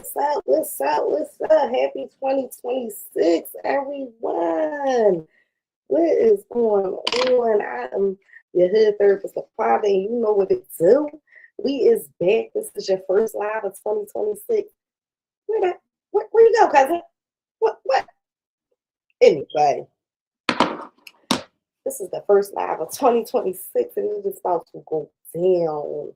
What's up? What's up? What's up? Happy 2026, everyone. What is going on? I am your hood therapist, Father, and you know what it do. We is back. This is your first live of 2026. Where you go, cousin? What? Anyway, this is the first live of 2026, and it's about to go down.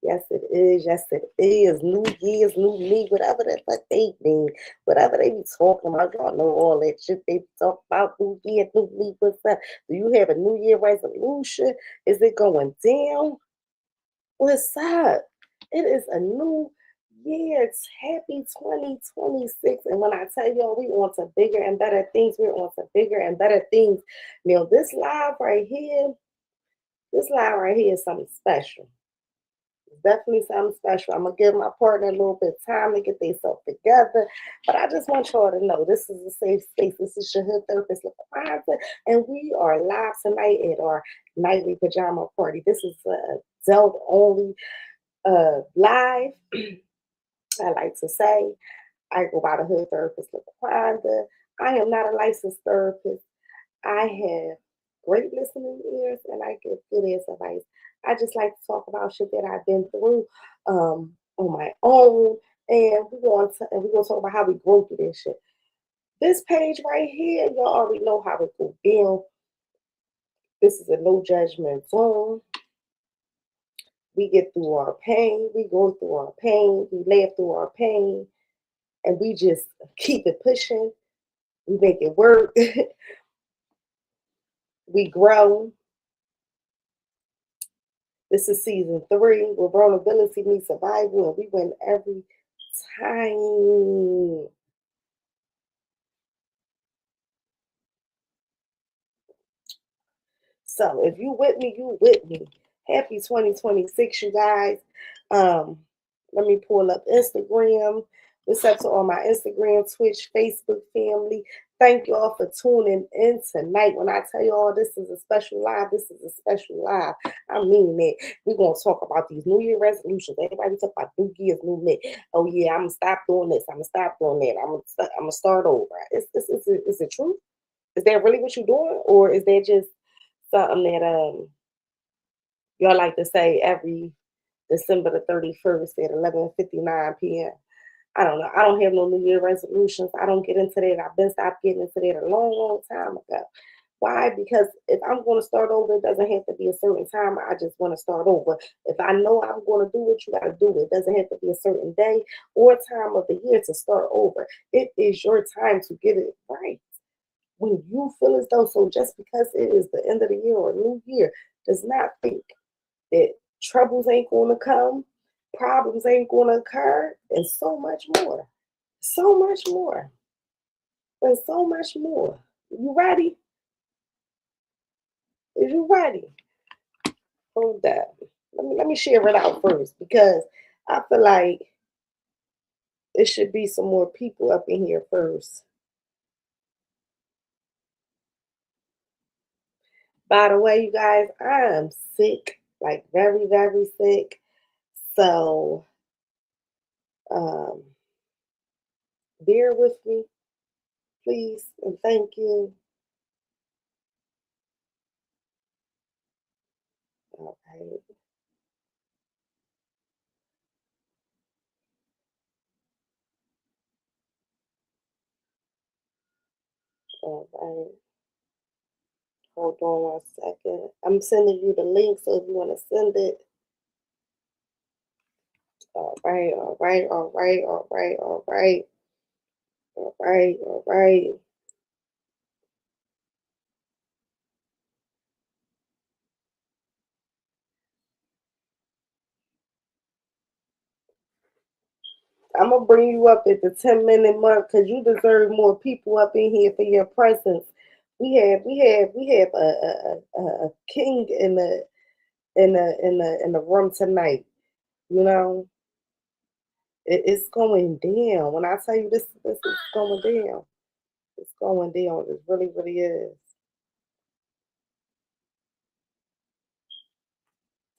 Yes, it is. Yes, it is. New Year's, new me, whatever the fuck they mean, whatever they be talking about. Y'all know all that shit they talk about. New Year, new me, what's up? Do you have a New Year resolution? Is it going down? What's up? It is a new year. It's happy 2026. And when I tell y'all we on to bigger and better things, we're on to bigger and better things. Now, this live right here is something special. Definitely something special. I'm gonna give my partner a little bit of time to get themselves together, but I just want y'all to know this is a safe space. This is your hood therapist, LaQuanta, and we are live tonight at our nightly pajama party. This is a adult only live. I like to say I go by the hood therapist, LaQuanta. I am not a licensed therapist. I have great listening ears and I give good ass advice. I just like to talk about shit that I've been through on my own, and we're gonna talk about how we grow through this shit. This page right here, y'all already know how it go down. This is a no judgment zone. We get through our pain, we go through our pain, we laugh through our pain, and we just keep it pushing. We make it work. We grow. This is season 3 where vulnerability meets survival, and we win every time. So if you with me, you with me. Happy 2026, you guys. Let me pull up Instagram. What's up to all my Instagram, Twitch, Facebook family? Thank y'all for tuning in tonight. When I tell y'all this is a special live, this is a special live. I mean that. We're going to talk about these New Year resolutions. Everybody talk about New Year's, new me. Oh, yeah, I'm going to stop doing this. I'm going to stop doing that. I'm going to start over. Is it true? Is that really what you're doing? Or is that just something that y'all like to say every December the 31st at 11:59 p.m.? I don't know. I don't have no New Year resolutions. I don't get into that. I've been stopped getting into that a long, long time ago. Why? Because if I'm going to start over, it doesn't have to be a certain time. I just want to start over. If I know I'm going to do it, you got to do it. It doesn't have to be a certain day or time of the year to start over. It is your time to get it right when you feel as though. So just because it is the end of the year or a new year does not think that troubles ain't going to come, problems ain't going to occur, and so much more. So much more. And so much more. You ready? Is you ready? Hold that. Let me share it out first because I feel like it should be some more people up in here first. By the way, you guys, I am sick, like very, very sick. So um, bear with me, please, and thank you. All right. All right. Hold on 1 second. I'm sending you the link, so if you want to send it. All right, all right, all right, all right, all right, all right, all right. I'm gonna bring you up at the 10-minute mark because you deserve more people up in here for your presence. We have a king in the room tonight. You know, it's going down. When I tell you this is going down. It's going down. It really, really is.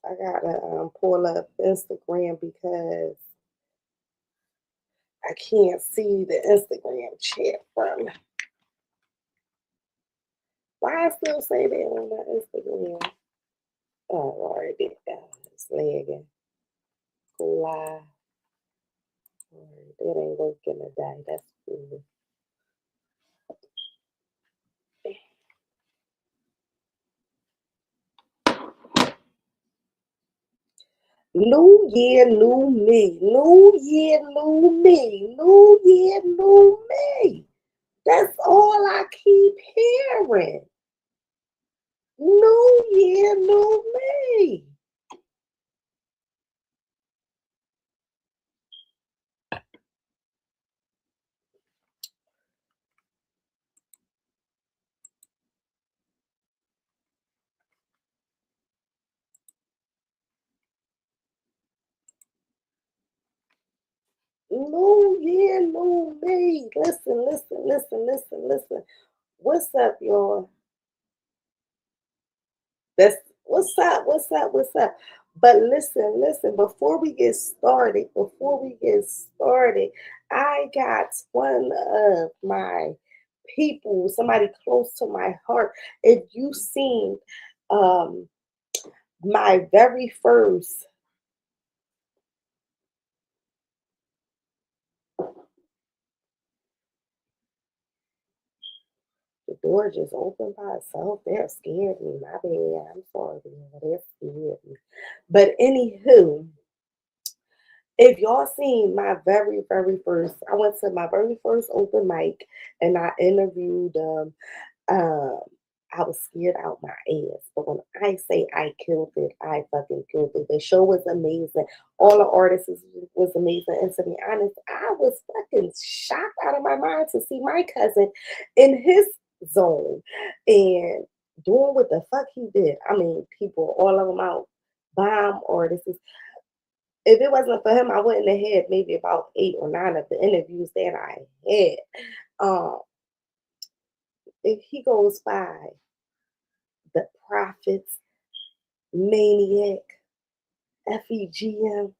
I gotta pull up Instagram because I I can't see the Instagram chat from. Why I still say that on my Instagram? Oh, Lord, it's lagging. Lie. That ain't working today. That's cool. New year, new me. New year, new me. New year, new me. That's all I keep hearing. New year, new me. New year, new me. Listen, listen, listen, listen, listen. What's up, y'all? That's what's up, what's up, what's up. But listen, listen, before we get started, I got one of my people, somebody close to my heart. If you seen um my very first, the door just opened by itself. They're scared me. My bad. I'm sorry. They're scared me. But anywho, if y'all seen my very, very first, I went to my very first open mic and I interviewed um I was scared out my ass. But when I say I killed it, I fucking killed it. The show was amazing. All the artists was amazing. And to be honest, I was fucking shocked out of my mind to see my cousin in his zone and doing what the fuck he did. I mean, people, all of them out, bomb artists. If it wasn't for him, I wouldn't have had maybe about 8 or 9 of the interviews that I had. If he goes by the Prophets, Maniac, FEGM,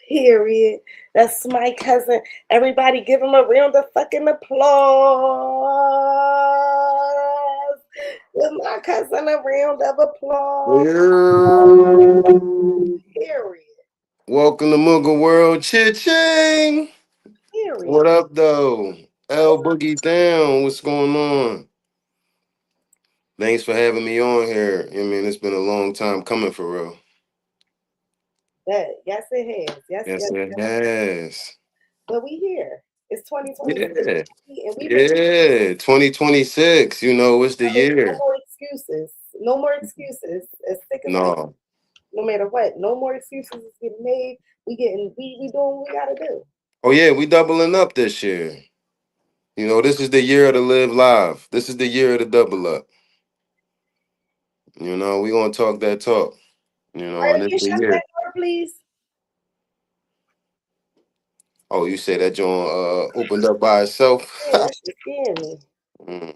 period. That's my cousin. Everybody give him a round of fucking applause. Give my cousin a round of applause. Period. Welcome to Mugga World. Cha-ching! Period. What up, though? L Boogie Down. What's going on? Thanks for having me on here. I mean, it's been a long time coming for real. Yes, it has. Yes, Yes, yes, it yes. has. But we here. It's 2026, Yeah. and we make Yeah. 2026. You know, it's the no year. more excuses. No more excuses. As thick as I, No. no matter what, no more excuses is getting made. We doing what we gotta do. Oh, yeah. We doubling up this year. You know, this is the year to live live. This is the year to double up. You know, we going to talk that talk. You All right, know, and can you it's the shut year. that door, please? Oh, you say that joint opened up by itself? Yeah, that shit scared me. Mm,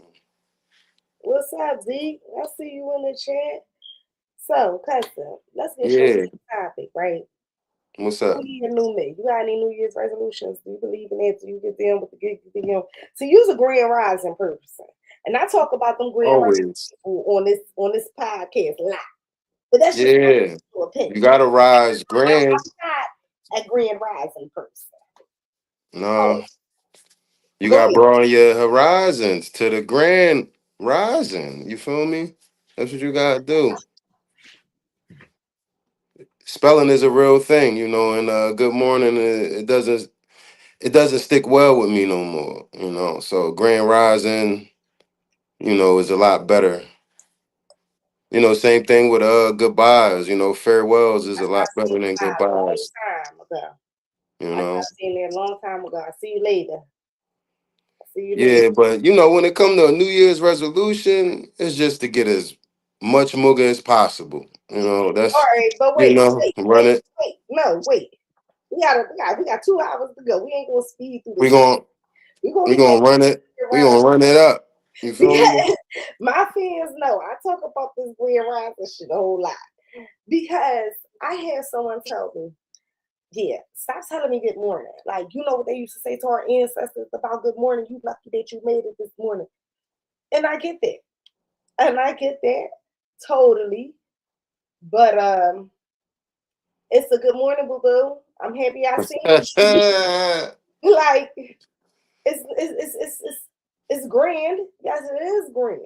What's up, Zeke? I see you in the chat. So, custom, let's get straight yeah. to the topic, right? What's New up? year, new me. You got any New Year's resolutions? Do you believe in it? Do you get them with the good, to use a grand rising person? And I talk about them grand rising Always. people on this podcast a lot. But that's just my Yeah. personal opinion. You gotta rise grand. I'm not a grand rising person. No. So You go gotta ahead. broaden your horizons to the grand rising. You feel me? That's what you gotta do. Spelling is a real thing, you know, and good morning it doesn't stick well with me no more, you know. So grand rising, you know, is a lot better. You know, same thing with goodbyes, you know, farewells is a I lot seen better than that a long goodbyes, time ago. you I know. seen that a long time ago. I see you later. I see you later. Yeah, but you know, when it comes to a New Year's resolution, it's just to get as much mugga as possible. You know, All that's right, but you wait, know, wait, run wait, it. wait. No, wait. We got 2 hours to go. We ain't gonna speed through We this shit. gon' We're gonna we leave gonna run it. that We around gonna run it up. You feel me? because my fans know I talk about this Grand Rising shit a whole lot because I had someone tell me Yeah, stop telling me good morning. Like, you know what they used to say to our ancestors about good morning? You lucky that you made it this morning. And I get that. And I get that totally. But it's a good morning, boo boo. I'm happy I seen you. Like it's grand. Yes, it is grand.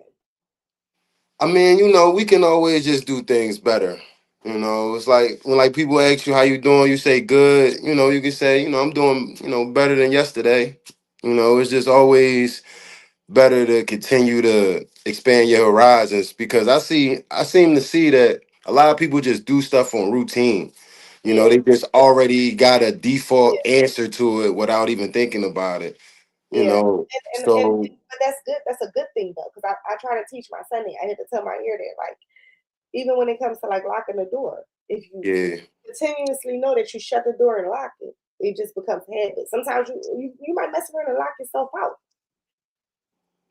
I mean, we can always just do things better. It's like when like people ask you how you doing, you say good. You can say, I'm doing, better than yesterday. It's just always better to continue to expand your horizons because I seem to see that a lot of people just do stuff on routine. Yeah, They just already got a yeah, default answer to it without even thinking about it. yeah. And So but that's good. That's a good thing though, because I try to teach my son that. I had to tell my ear that, like, even when it comes to like locking the door, if you yeah, continuously know that you shut the door and lock it, it just becomes habit. Sometimes you might mess around and lock yourself out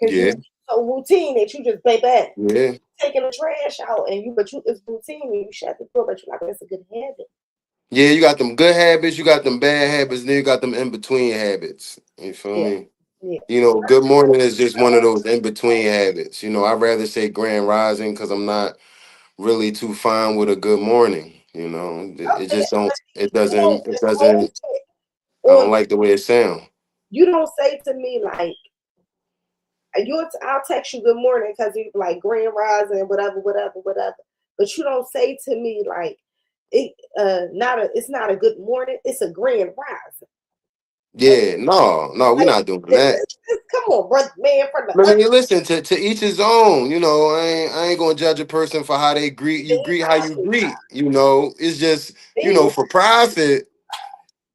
because yeah, you so routine that you just baby yeah. taking the trash out and you it's routine and you shut the door, but you're like, that's a good habit. Yeah, you got them good habits, you got them bad habits, then you got them in between habits. You feel Yeah, me? yeah. Good morning is just one of those in between habits. I'd rather say grand rising because I'm not really too fine with a good morning. It Okay, just don't. but It you don't doesn't. It impose doesn't. it I don't on like the way it sounds. you. Don't say to me like I'll text you good morning because you like grand rising, whatever, whatever, whatever. But you don't say to me like it's not a good morning, it's a grand rising. Like, Yeah, no, no, we're like not doing that. come on, brother man from the I other mean, listen, to each his own. I ain't gonna judge a person for how they greet you. Greet how you greet. It's just thing. for profit.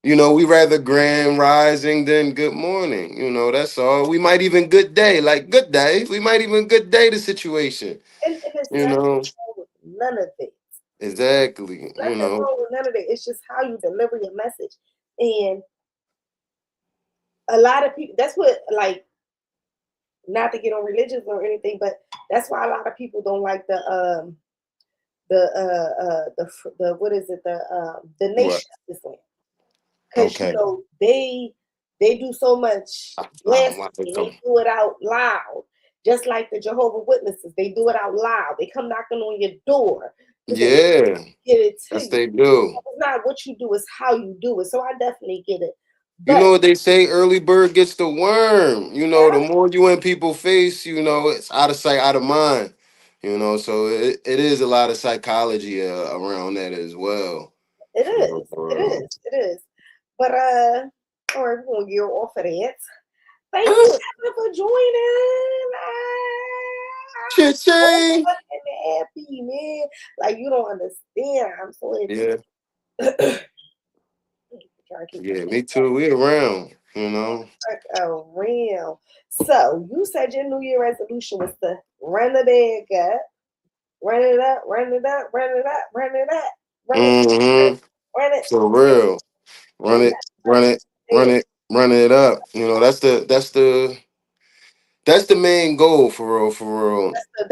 We rather grand rising than good morning. That's all. We might even good day, like good day. We might even good day the situation. And it's You nothing know, wrong with none of it. exactly. Nothing wrong with none of it. It's just how you deliver your message. And a lot of people that's what like not to get on religions or anything, but that's why a lot of people don't like the what is it the What? nation of Islam because Okay. they do so much blasphemy. They do it out loud, just like the Jehovah Witnesses. They do it out loud. They come knocking on your door because they Yeah, get it to yes you. they do. It's not what you do; it's how you do it. So I definitely get it. You But know what they say? Early bird gets the worm. The yeah, more you in people's face, it's out of sight, out of mind. So it is a lot of psychology around that as well. it For real, is. It for real. is. It is. But all right, we're gonna gear off of that. Thank you Evan, for joining. I'm Cha-ching. fucking happy, man. Like you don't understand. I'm so Yeah, happy. Trying to keep yeah, me too. We around. around. So you said your New Year resolution was to run the bag up, run it up, run it up, run it up, run it up, run it, Mm-hmm. run it, For real. Run and it, run it, run yeah, it, run it up. That's the main goal for real, for real. that's the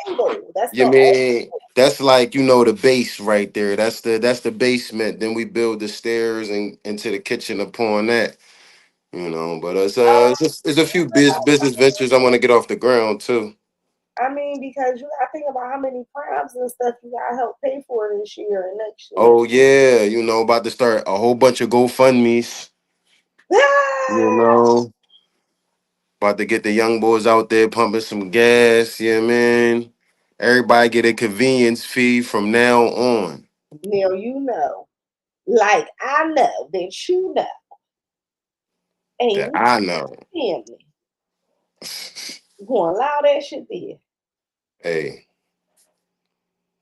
main goal. That's You the mean that's like the base right there. That's the basement. Then we build the stairs and into the kitchen upon that. But it's a few business ventures I want to get off the ground too. I mean, because you gotta think about how many crimes and stuff you gotta help pay for this year and next year. Oh yeah, about to start a whole bunch of GoFundMe's. You know, about to get the young boys out there pumping some gas. Yeah, man. Everybody get a convenience fee from now on. Now you know, like I know that you know, and That you I know. family gonna allow that shit there. Hey,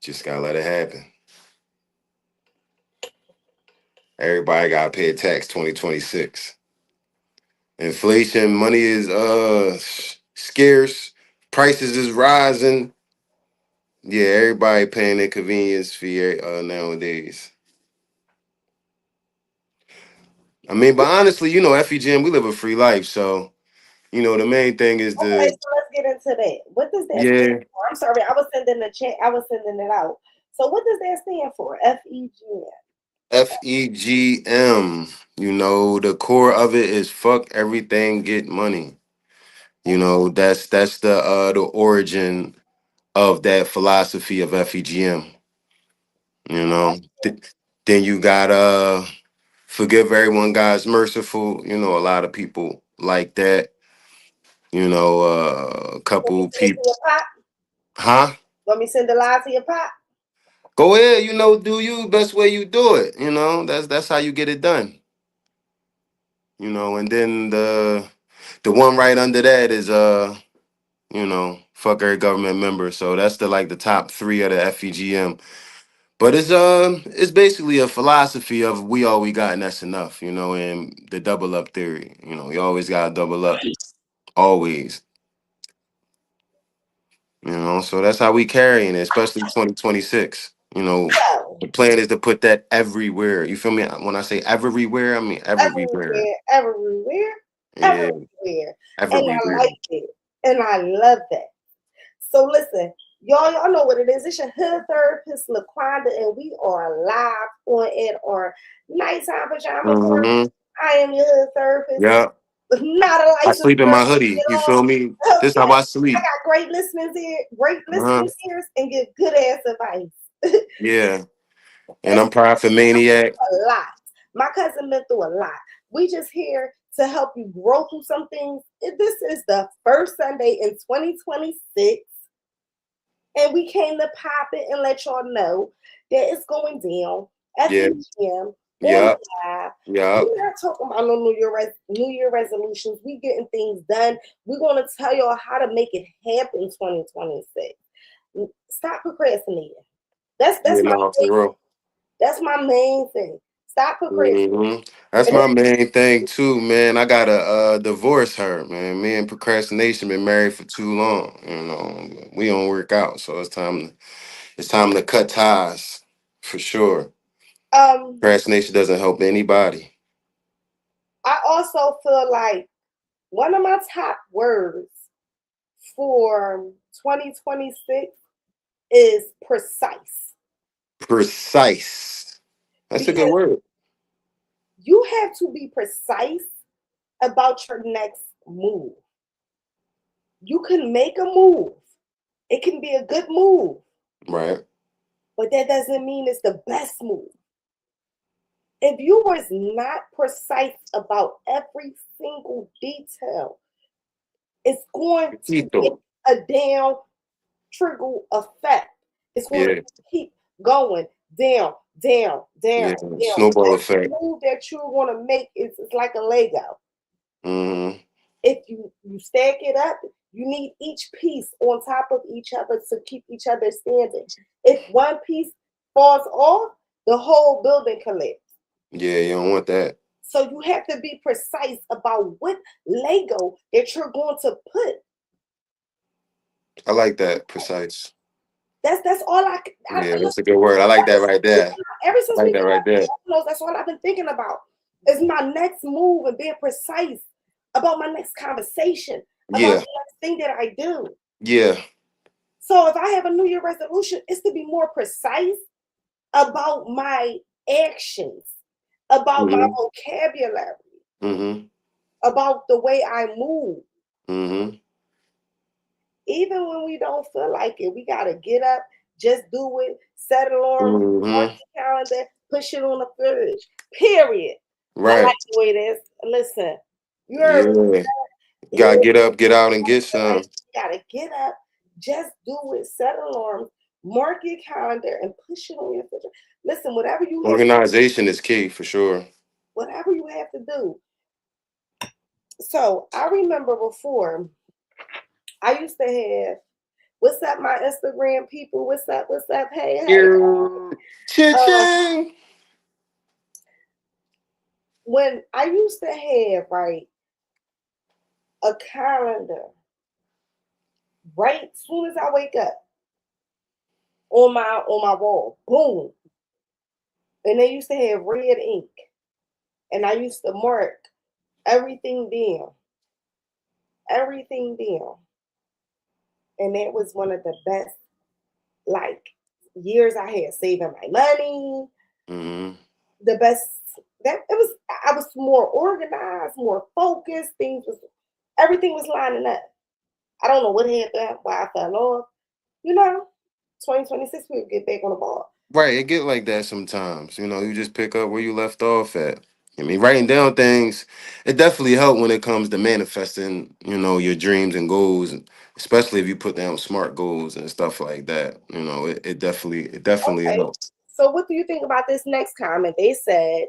just gotta let it happen. Everybody gotta pay a tax 2026. Inflation, money is scarce, prices is rising. Yeah, everybody paying their convenience fee nowadays. I mean, but honestly, FEGM, we live a free life, so the main thing is Okay, the so let's get into that. What does that stand yeah. for? I'm sorry, I was sending the chat. I was sending it out. So what does that stand for? FEGM. FEGM. You know, the core of it is fuck everything, get money. You know, that's the origin of that philosophy of FEGM. You know, then you got forgive everyone, God's merciful. You know, a lot of people like that. You know, a Want me couple to send it to people, your pop? huh? Want me to send the lie to your pop? Go ahead, you know, do you best way you do it. You know, that's how you get it done. You know, and then the one right under that is you know, fuck every government member. So that's the top three of the FEGM. But it's basically a philosophy of we all we got and that's enough, you know, and the double up theory. You know, you always gotta double up. Always. You know, so that's how we carrying it, especially 2026. You know, So, the plan is to put that everywhere. You feel me? When I say everywhere, I mean everywhere. everywhere, everywhere, Yeah, everywhere. And I everywhere. like it. And I love that. So listen, y'all know what it is. It's your hood therapist, LaQuanda, and we are live on at our nighttime pajama party. Mm-hmm. I am your hood therapist, Yeah. not a I licensed sleep in my therapist hoodie. at You feel all. me? This how Okay. I I sleep. got great Uh-huh. listening ears, and give good ass advice. Yeah. And It's I'm Prophet Maniac. a lot. My cousin been through a lot. We just here to help you grow through some things. This is the first Sunday in 2026, and we came to pop it and let y'all know that it's going down at Yeah. 3 p.m. on Yeah. live. Yeah. We're not talking about no New Year resolutions. We getting things done. We're gonna tell y'all how to make it happen 2026. Stop procrastinating. Yeah, no, for real. That's my main thing. Stop procrastinating. That's my main thing too, man. I gotta divorce her, man. Me and procrastination been married for too long. You know, we don't work out, so it's time to cut ties for sure. um, Procrastination doesn't help anybody. I also feel like one of my top words for 2026 is precise, Precise. That's a good because word. you have to be precise about your next move. You can make a move. It can be a good move, Right. but that doesn't mean it's the best move. If you was not precise about every single detail, it's going to get Tito. a down trickle effect. It's going to Yeah. keep going down, down, down, Yeah. down. Snowball Every effect. move that you're going to make is like a Lego. Mm-hmm. If you stack it up, you need each piece on top of each other to keep each other standing. If one piece falls off, the whole building collapses. Yeah, you don't want that. So you have to be precise about what Lego that you're going to put. I like that. Precise. That's all Yeah, that's a good word. I like that right there. ever I since like we that got right there. those, that's all I've been thinking about. Is my next move and being precise about my next conversation, about Yeah. the next thing that I do. Yeah. So if I have a New Year resolution, it's to be more precise about my actions, about my Mm-hmm. vocabulary, Mm-hmm. about the way I move. Mm-hmm. Even when we don't feel like it, we gotta get up, just do it, set an alarm, mark Mm-hmm. the calendar, push it on the fridge. Period. I like Right. the way this. Listen, you heard me. Yeah. Gotta Even get up, get out, and get like some. you gotta get up, just do it, set an alarm, mark your calendar, and push it on your fridge. Listen, Organization is key for sure. whatever you have to do. So I remember before I used to have what's up, my Instagram people, what's up, hey, hey. You Um, cha-ching. when I used to have right a calendar right soon as I wake up on my wall, boom, and they used to have red ink, and I used to mark everything down, everything down, and that was one of the best like years I had saving my money. Mm-hmm. the best. That it was. I was more organized, more focused. Everything was lining up. I don't know what happened, why I fell off. You know, 2026 we'll get back on the ball. Right, it get like that sometimes. You just pick up where you left off at. I mean, writing down things, it definitely help when it comes to manifesting, your dreams and goals, especially if you put down smart goals and stuff like that. It definitely Okay. helps. So what do you think about this next comment? They said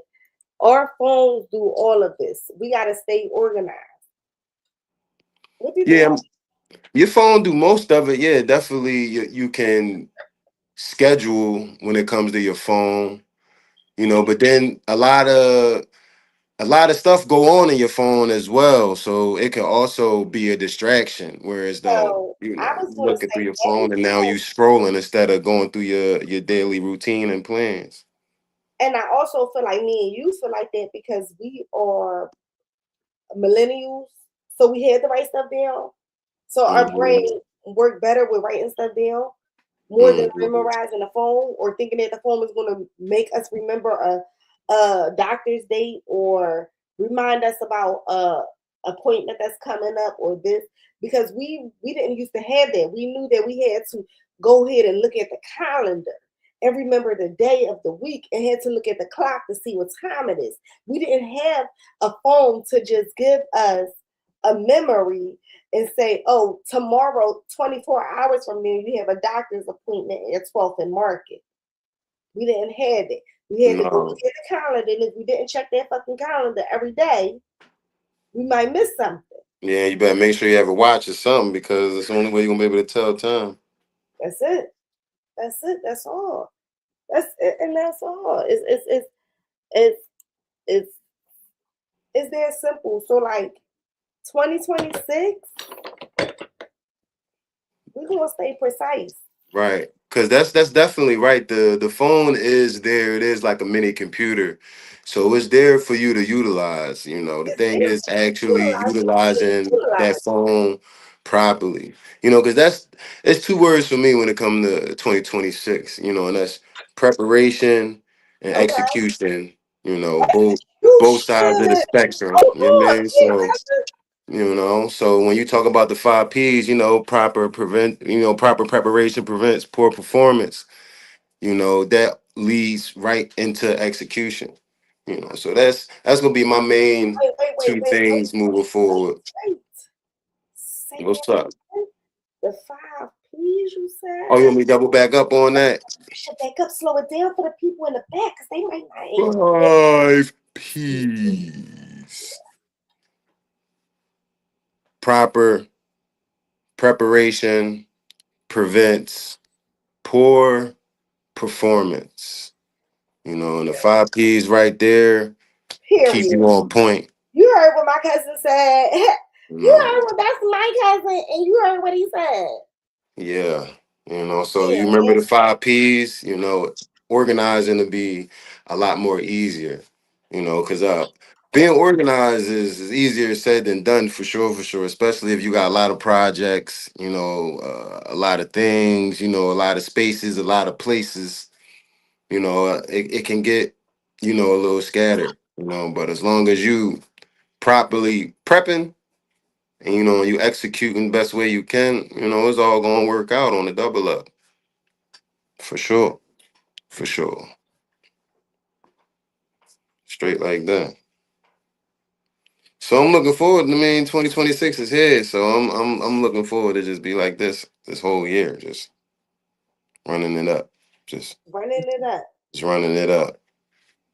our phones do all of this. We gotta stay organized. What do you think Yeah, about your phone do most of it. Yeah, definitely you can schedule when it comes to your phone, but then a lot of stuff go on in your phone as well, so it can also be a distraction. Whereas though, so I was you gonna looking through say your phone and now you everything, scrolling instead of going through your daily routine and plans. and I also feel like me and you feel like that because we are millennials, so we had to write stuff down. So our Hmm. brain work better with writing stuff down more than Hmm. memorizing the phone or thinking that the phone is going to make us remember a doctor's date or remind us about a appointment that's coming up or this because we didn't used to have that. We knew that we had to go ahead and look at the calendar and remember the day of the week and had to look at the clock to see what time it is. We didn't have a phone to just give us a memory and say, oh, tomorrow, 24 hours from now, you have a doctor's appointment at 12th and Market. We didn't have it. We had to go No. look at the calendar. And if we didn't check that fucking calendar every day, we might miss something. Yeah, you better make sure you have a watch or something because it's the only way you're gonna be able to tell time. That's it. That's it. That's all. That's it. And that's all. It's, it's, it's that simple. So, like, 2026, we're going to stay precise. Right. Cause that's definitely right. The phone is there. It is like a mini computer. So it's there for you to utilize. The It's thing there is to actually utilize what you need to utilizing that utilize. phone properly. Cause it's two words for me when it comes to 2026, and that's preparation and Okay. execution, both sides of the Execution. spectrum. Hold You know what I on. mean? Yeah, So when you talk about the 5 P's, proper preparation prevents poor performance. That leads right into execution. So that's gonna be my main two things moving forward. wait. Say What's that up? again. The five P's you Oh, you said. want me to double back up on that? You should back up, slow it down for the people in the back because they might not ain't. 5 P's. Proper preparation prevents poor performance. And the 5 P's right there keep Period. you on point. You heard what my cousin said. You No. heard what that's my cousin, and you heard what he said. Yeah. So Yeah, you remember the 5 P's, organizing to be a lot more easier, because being organized is easier said than done for sure, especially if you got a lot of projects, a lot of things, a lot of spaces, a lot of places, it can get, a little scattered, but as long as you properly prepping and you executing best way you can, it's all gonna work out on the double up. For sure. For sure. Straight like that. So I'm looking forward. 2026 is here. So I'm looking forward to just be like this whole year, just running it up. Just running it up. just running it up.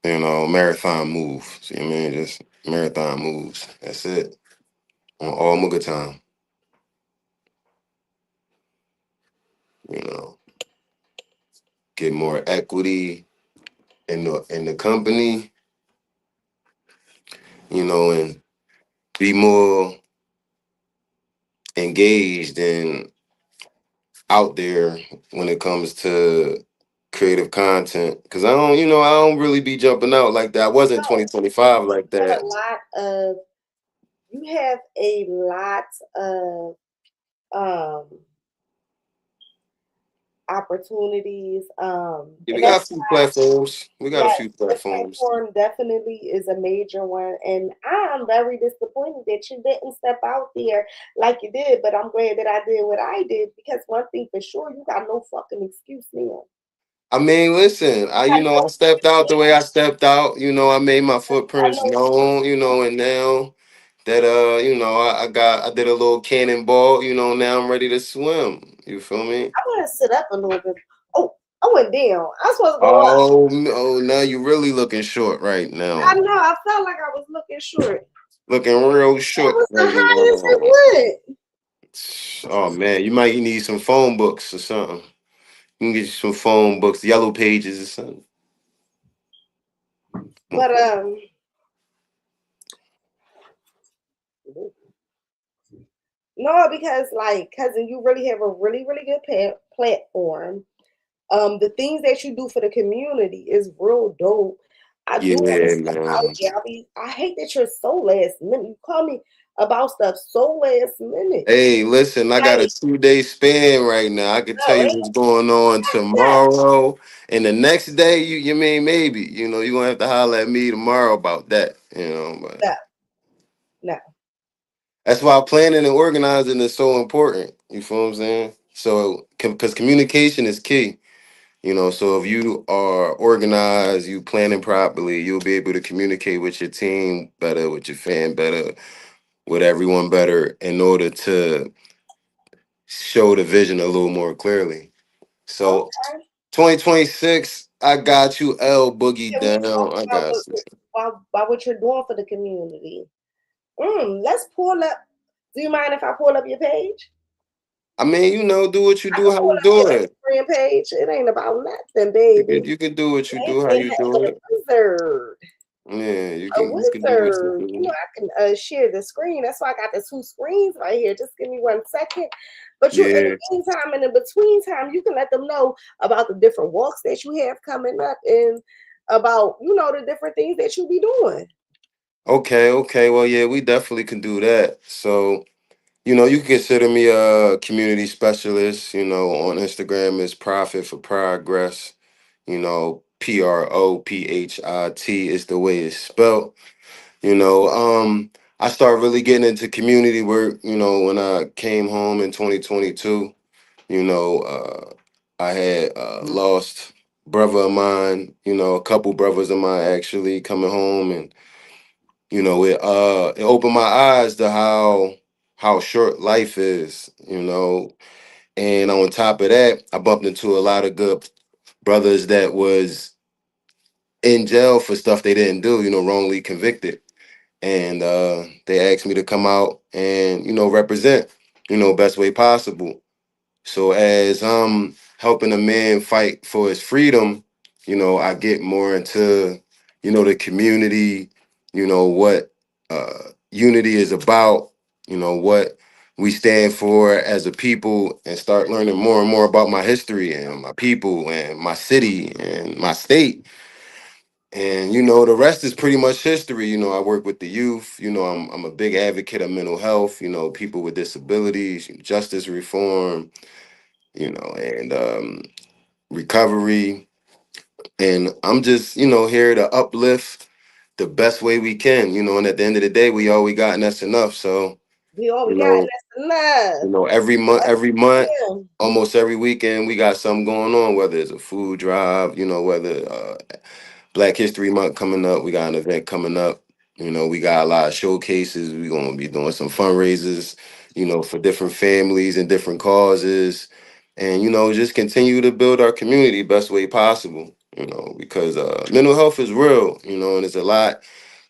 Marathon move. See what I mean? Just marathon moves. That's it. On all Mugga time. You know. Get more equity in the company, and be more engaged and out there when it comes to creative content, because I don't really be jumping out like that. I wasn't No, and 2025 like you have that. a lot of. You have a lot of. Um, opportunities. Yeah, we And got a that's few platforms. We got a yes, few the platforms. platform definitely is a major one. And I'm very disappointed that you didn't step out there like you did, but I'm glad that I did what I did because one thing for sure, you got no fucking excuse now. I mean, listen, You got I no stepped out the excuse way I stepped out. I made my now. I footprints know known. And now that I did a little cannonball. Now I'm ready to swim. You feel me? I want to sit up a little bit. Oh, I went down. I'm supposed to go up. Oh, now you really looking short right I now. know. I felt like I was looking short. Looking real That short was the right highest now. it went. Oh man, you might need some phone books or something. You can get you some phone books, yellow pages or something. But no, because like cousin, you really have a really really good platform. The things that you do for the community is real dope. I do want to Yeah, step out man. there. I hate that you're so last minute. You call me about stuff so last minute. Hey, listen, I got a Like, 2 day span right now. I can tell no, you ain't what's going on that. tomorrow. And the next day, you mean maybe. You're gonna have to holler at me tomorrow about that. But No, no. that's why planning and organizing is so important. You feel what I'm saying? So, because communication is key. So if you are organized, you planning properly, you'll be able to communicate with your team better, with your fan better, with everyone better in order to show the vision a little more clearly. So Okay. 2026, I got you, L Boogie Can we down. talk I about got you. about what you're doing for the community? Let's pull up. Do you mind if I pull up your page? I mean, do what you I do, can how pull you up do your it. Instagram page. It ain't about nothing, You baby. could you could do what you Ain't do, how ain't you nothing but do a it. wizard. Yeah, A you can do what you wizard. You know, do. I can share the screen. That's why I got the two screens right here. Just give me 1 second. But you, in the Yeah. meantime, and in between time, you can let them know about the different walks that you have coming up and about, the different things that you be doing. Okay, okay. Well, yeah, we definitely can do that. So, you can consider me a community specialist. On Instagram is Profit for Progress. PROPHIT is the way it's spelled. You know, um, I started really getting into community work, when I came home in 2022. You know, I had lost brother of mine, a couple brothers of mine actually coming home, and it opened my eyes to how short life is, and on top of that, I bumped into a lot of good brothers that was in jail for stuff they didn't do, wrongly convicted. And they asked me to come out and, represent, best way possible. So as I'm helping a man fight for his freedom, I get more into, the community, what unity is about, what we stand for as a people, and start learning more and more about my history and my people and my city and my state. And the rest is pretty much history. I work with the youth. I'm a big advocate of mental health. People with disabilities, justice reform, and recovery. And I'm just here to uplift the best way we can. And at the end of the day, we all we got, and that's enough. So We all you we got, and know, that's enough. every month, Yeah. almost every weekend, we got something going on. Whether it's a food drive, whether Black History Month coming up. We got an event coming up. We got a lot of showcases. We're gonna be doing some fundraisers, for different families and different causes. And just continue to build our community best way possible. Because mental health is real, and there's a lot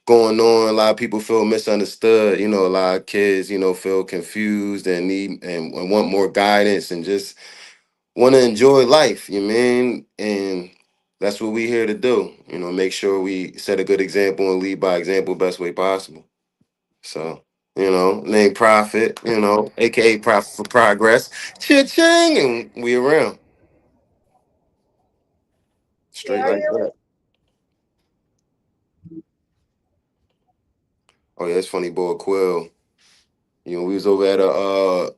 going on. A lot of people feel misunderstood. A lot of kids, feel confused and need and want more guidance and just want to enjoy life, you mean? And that's what we here to do. Make sure we set a good example and lead by example best way possible. So, name Profit, aka Profit for Progress. Cha-ching, and we around. Can Straight I like hear that. it? Oh yeah, it's funny boy Quill. We was over at a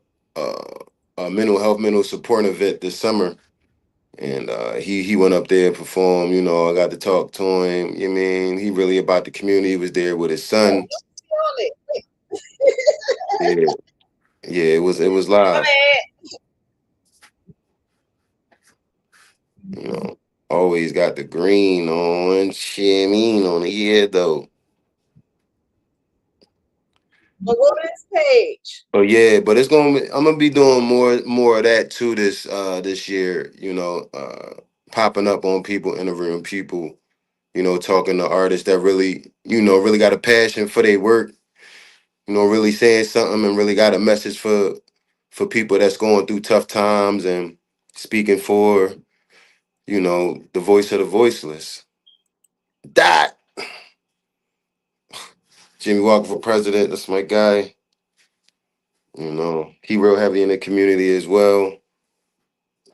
mental health, mental support event this summer. And he went up there, performed. You know, I got to talk to him. You mean he really about the community? He was there with his Oh, son. you see Yeah, yeah, it was all live. that? You know, always got the green on, chamois on the head though. But go to this page. But yeah, but it's gonna I'm gonna be doing more of that too this year. You know, popping up on people, interviewing people. You know, talking to artists that really really got a passion for their work. You know, really saying something and really got a message for people that's going through tough times and speaking for the voice of the voiceless. That Jimmy Walker for president. That's my guy. You know, he real heavy in the community as well.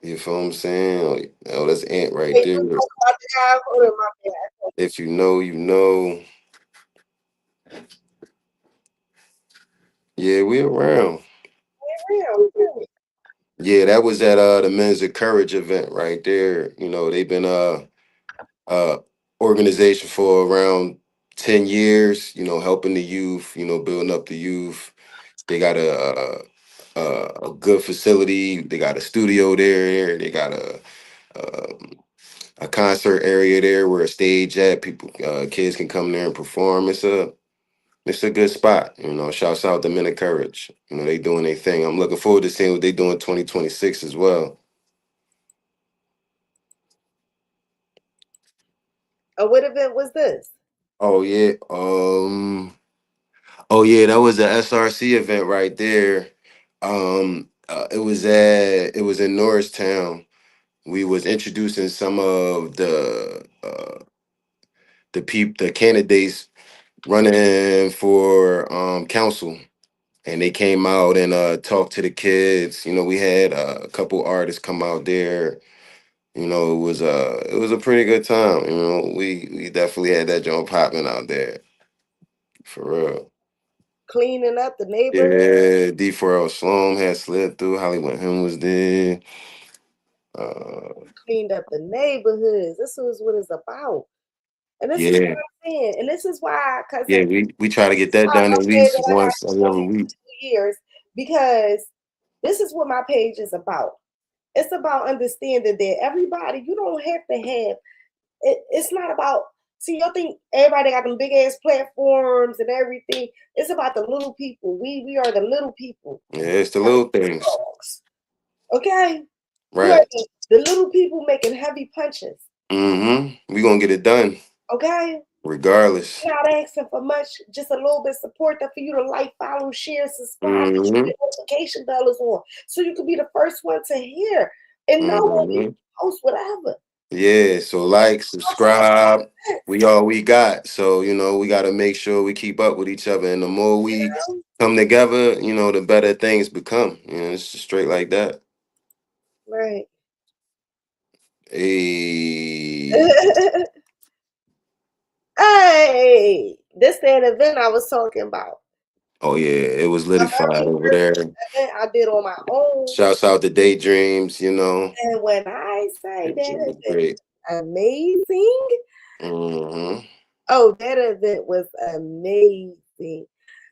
You feel what I'm saying? Like, oh, that's Ant right Hey, you there. talk about the guy. Hold on, my bad. If you know, you know. Yeah, we around. Real. Yeah, that was at the Men's of Courage event right there. You know, they've been uh organization for around 10 years, helping the youth, building up the youth. They got a good facility. They got a studio there. They got a concert area there where a stage at people kids can come there and perform. It's a good spot. Shouts out to Men of Courage. They doing their thing. I'm looking forward to seeing what they do in 2026 as well. What event was this? Oh yeah. Oh yeah, that was the SRC event right there. It was in Norristown. We was introducing some of the candidates running for council, and they came out and talked to the kids. We had a couple artists come out there. It was a pretty good time. We definitely had that joint popping out there for real. Cleaning up the neighborhood. Yeah, D4L Sloan had slid through. Hollywood Him was there. Uh, Cleaned up the neighborhoods. This is what it's about. And this is what yeah, I'm saying. And this is why, yeah, cousin, we try to get this is that why done my at page least I got once every other week. 2 years, because this is what my page is about. It's about understanding that everybody, you don't have to have it's not about, see, you think everybody got them big ass platforms and everything. It's about the little people. We are the little people. Yeah, it's the little things, Dogs. Okay? We are right? the little people making heavy punches. We gonna get it done Okay? regardless. Not asking for much, just a little bit of support that for you to like, follow, share, subscribe, make sure hmm the notification bell is on, so you can be the first one to hear and know when we hmm post whatever. Yeah, so like, subscribe. We all we got. So, we gotta make sure we keep up with each other. And the more we come together, the better things become. It's just straight like that. Right. Hey. Hey, this that event I was talking about. Oh yeah, it was My litified very over first there. event I did on my own. Shouts out to Daydreams. And when I say That that shit was event great. was amazing, hmm oh, that event was amazing.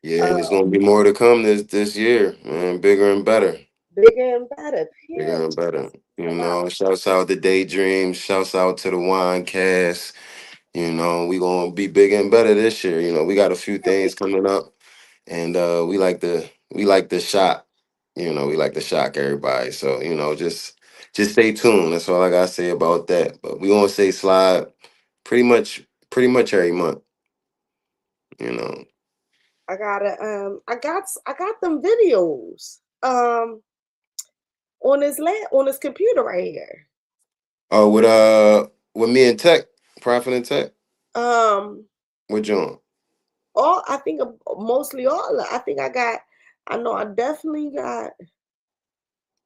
Yeah, and Uh, there's gonna be more to come this year, man. Bigger and better. bigger and better, period. Bigger and better. That's what it's about. Shouts out to Daydreams. Shouts out to the Wine Cast. We gonna be bigger and better this year. We got a few things coming up, and we like to shock. We like to shock everybody. So just stay tuned. That's all I gotta say about that. But we gonna say slide pretty much every month. You know. I got them videos on his computer right here. Oh, with me and Tech, Profit and Tech. Um What John? all I think mostly all I think I know I definitely got,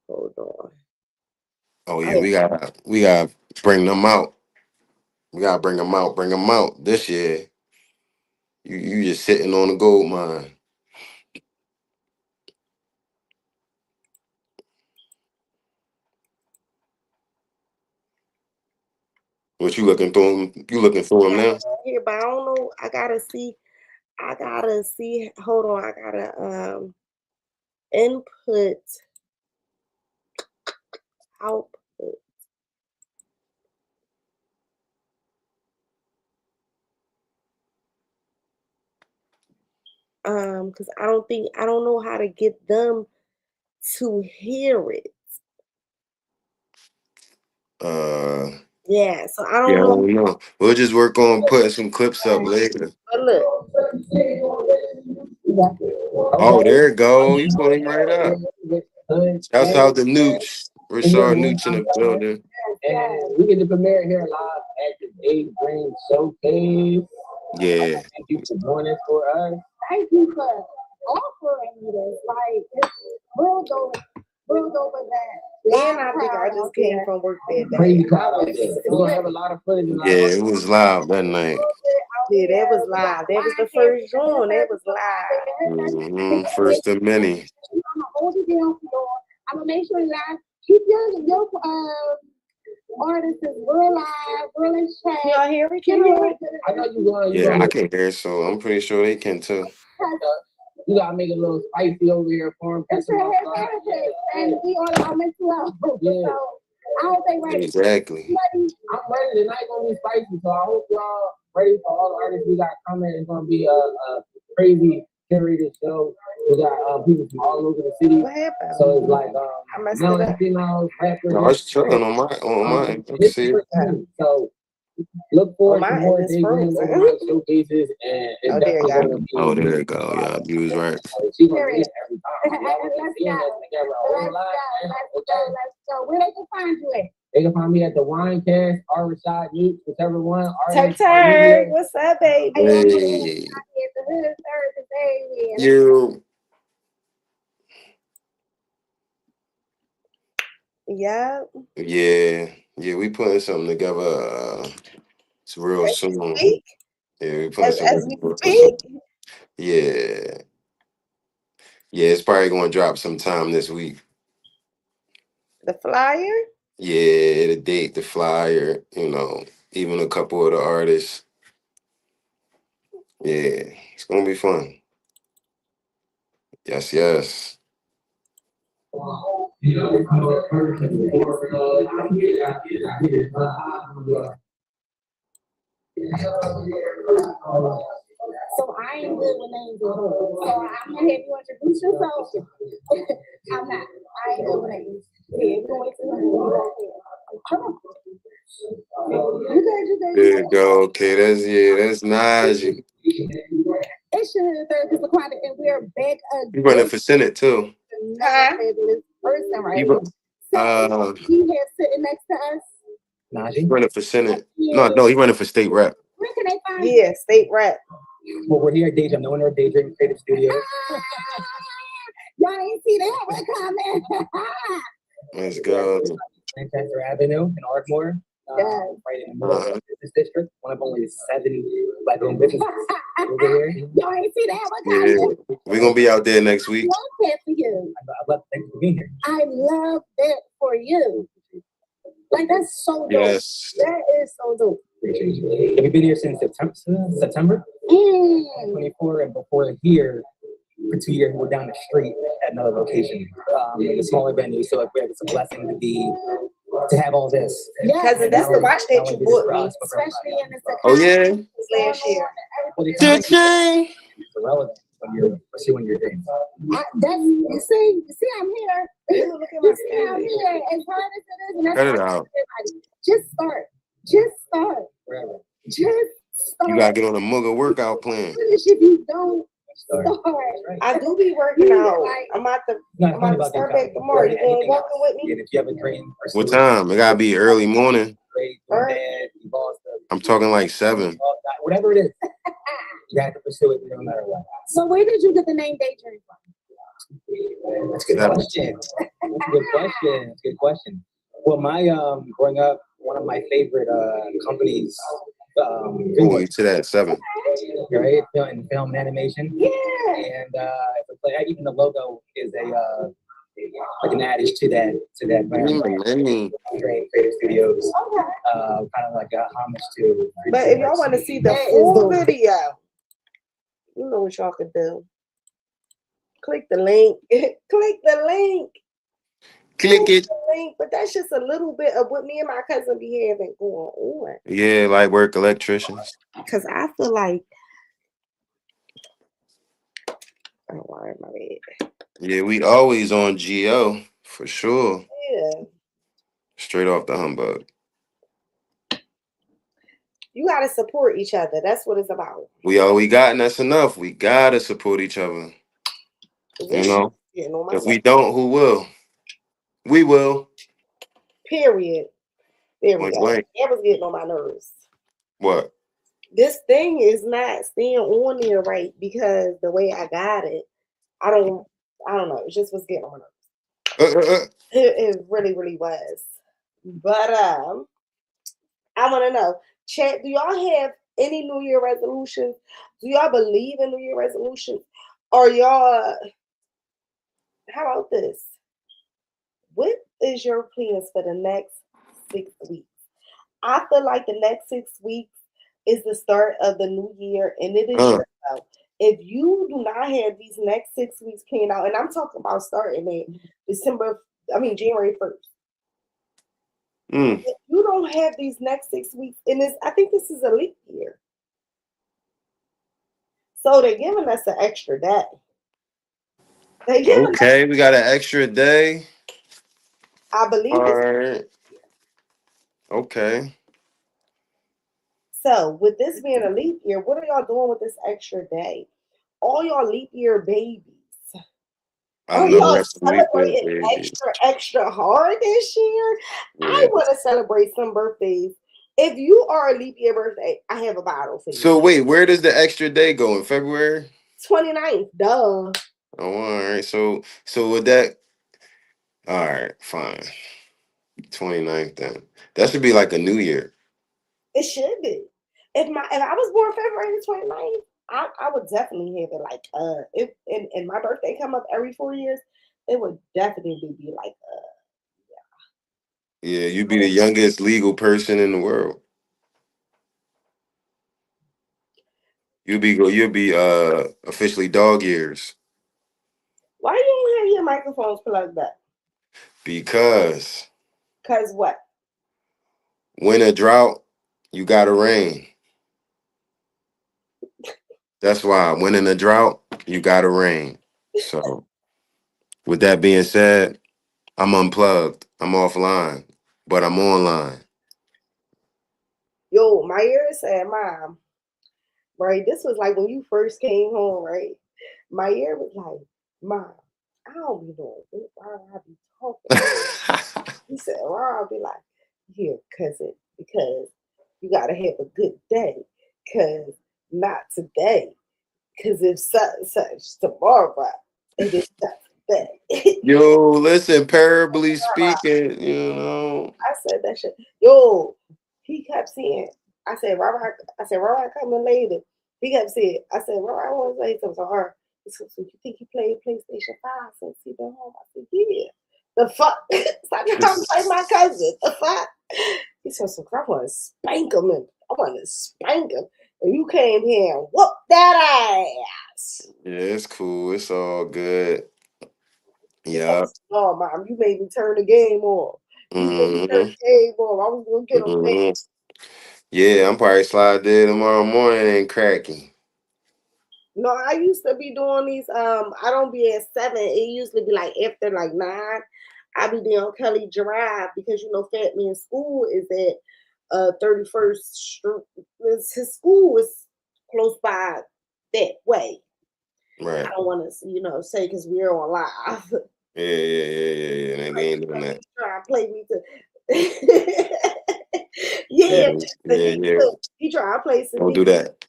hold on. Oh yeah, I we gotta bring them out. We gotta bring them out this year. You just sitting on the gold mine. What you looking through him? You looking through him now? Here, but I don't know. I gotta see. Hold on. I gotta input output. Because I don't know how to get them to hear it. Yeah, so I Yeah, don't I know. don't know. We'll just work on putting some clips up later. But look. Oh, there it go. You put him right up. Shouts out to Nooch. Rashard Nooch in the building. And we get to premiere here live at the Dave Green Showcase. Yeah. Thank you for doing this for us. Thank you for offering me this. Like, it's real dope that. And I think I just came from work that day. Crazy crowd out there. We're going to have a lot of footage. Yeah, it was loud that night. Yeah, that was live. That was the first drawing. That was live. First of many. I'm gonna hold it down for you. I'm gonna make sure that I keep your artists is real live, real in check. Y'all hear it? Can you hear it? I know you going. Yeah, I can hear, so I'm pretty sure they can too. You gotta make it a little spicy over here for him. It's her heritage, and we all about mental health. Yeah. So I hope they ready. Exactly. I'm ready. Tonight gonna be spicy, so I hope y'all ready for all the artists we got coming. It's gonna be a crazy curated show. We got people from all over the city. What happened? So it's like I rappers. No, it's chilling on my. See. So look forward to more is Dave Green open mic showcases, and it's definitely gonna be. Oh, there it go. Yeah, you was right. She gonna be every time. Let's go. Where they can find you at? They can find me at the Winecast or Rashad Newt, whichever one. Turn. What's up, baby? Hey. The hood therapist, baby. You. Yeah. Yeah, we putting something together. It's real soon. Yeah, we putting something together. Yeah. Yeah, it's probably gonna drop sometime this week. The flyer? Yeah, the date, the flyer, even a couple of the artists. Yeah, it's gonna be fun. Yes, yes. So I ain't good with names at all. So I'm gonna have you introduce yourself. I'm not. I ain't good with names. Yeah, we're gonna wait till you come on. There you go. Okay, that's Najee. It's your therapist, Laquanda, and we're back again. You running for Senate too. Fabulous person, right? So he here sitting next to us. Najee running for Senate. No, he running for state rep. Where can they find you? Yeah, state rep. Well, we're here at Daydream, the owner of Daydream Creative Studios. Y'all ain't see that one coming. Let's go. Lancaster Avenue in Ardmore. Right in the middle of the business district. One of only 7 black-owned businesses over here. Y'all ain't see that one coming. Yeah, we're gonna be out there next week. I love that for you. I love thank you for being here. I love that for you. Like, that's so dope. Yes. That is so dope. Appreciate you. Have you been here since September? 24, and before here, for 2 years, we're down the street at another location, in a smaller venue. So it's a blessing to have all this. Because that's the watch that you bought me. Especially in the Oh yeah. Last year. It's irrelevant when you're pursuing your dreams. You see, I'm here. Look at my I'm here. As hard as it is, and that's Cut it out. Just start. Forever. Just start. You gotta get on a mugger workout plan. If you don't start. I do be working out. I'm about to start back tomorrow. You going walking with me? And if you have a dream, What time? It gotta be early morning. Great, I'm talking like 7. Whatever it is, you have to pursue it no matter what. So where did you get the name Daydream from? That's a good question. That's a good question. Well, my growing up, one of my favorite companies. To that 7. Right, in film and animation. Yeah. And even the logo is like an addition to that brand. Creative Studios, kind of like a homage to. But if y'all want to see the full video, you know what y'all can do. Click the link. Click the link. Click it. The link. But that's just a little bit of what me and my cousin be having going on. Yeah, like work electricians. Because I feel like, oh, why am I bad? Yeah, we always on GO for sure. Yeah. Straight off the humbug. You got to support each other. That's what it's about. We all we got, and that's enough. We gotta support each other. You know, if we don't, who will? We will. Period. There we Point go. blank. That was getting on my nerves. What? This thing is not staying on there right because the way I got it, I don't know. It just was getting on my nerves. It really, really was. But I want to know, chat, do y'all have any New Year resolutions? Do y'all believe in New Year resolutions? Or y'all, how about this? What is your plans for the next 6 weeks? I feel like the next 6 weeks is the start of the new year, and it is your out. If you do not have these next 6 weeks planned out, and I'm talking about starting at January 1st. If you don't have these next 6 weeks, and I think this is a leap year. So they're giving us an extra day. Okay, we got an extra day. I believe all right. Okay. So with this being a leap year, what are y'all doing with this extra day? All y'all leap year babies. Are y'all celebrating extra hard this year? Yeah. I want to celebrate some birthdays. If you are a leap year birthday, I have a bottle for you. So wait, where does the extra day go? In February? 29th, duh. Oh, all right. So with that, all right, fine. 29th then. That should be like a new year. It should be. If I was born February 29th, I would definitely have it like if and my birthday come up every 4 years, it would definitely be like yeah, you'd be the youngest legal person in the world. You'll be officially dog years. Why you don't have your microphones plugged up? Because what? When a drought, you gotta rain. That's why when in a drought, you gotta rain. So with that being said, I'm unplugged. I'm offline, but I'm online. Yo, my ear said, Mom, right? This was like when you first came home, right? My ear was like, Mom, I don't be doing it. Why I be talking? He said, well, I'll be like, here, cousin, because you gotta have a good day. Cause not today. Cause if such tomorrow, it is not today. Yo, listen, parably speaking, you know. I said that shit. Yo, he kept saying, I said, Robert, coming later. He kept saying, I said, Robert, I want to say something to her. He said, so you think you played PlayStation 5 since he been home? I said, yeah. The fuck? Stop trying to play my cousin. The fuck? He said, so I want to spank him. And you came here and whooped that ass. Yeah, it's cool. It's all good. Yeah. Oh, Mom, you made me turn the game off. You made me turn the game off. I was going to get him. Yeah, I'm probably slide there tomorrow morning and cracking. No, I used to be doing these. I don't be at 7. It usually be like after like 9. I be there on Kelly Drive because Fat Man's school is at 31st Street. His school is close by that way. Right. I don't want to say because we're on live. Yeah. They ain't doing that. Trying to play me too. Yeah. He trying to play some. Don't do that.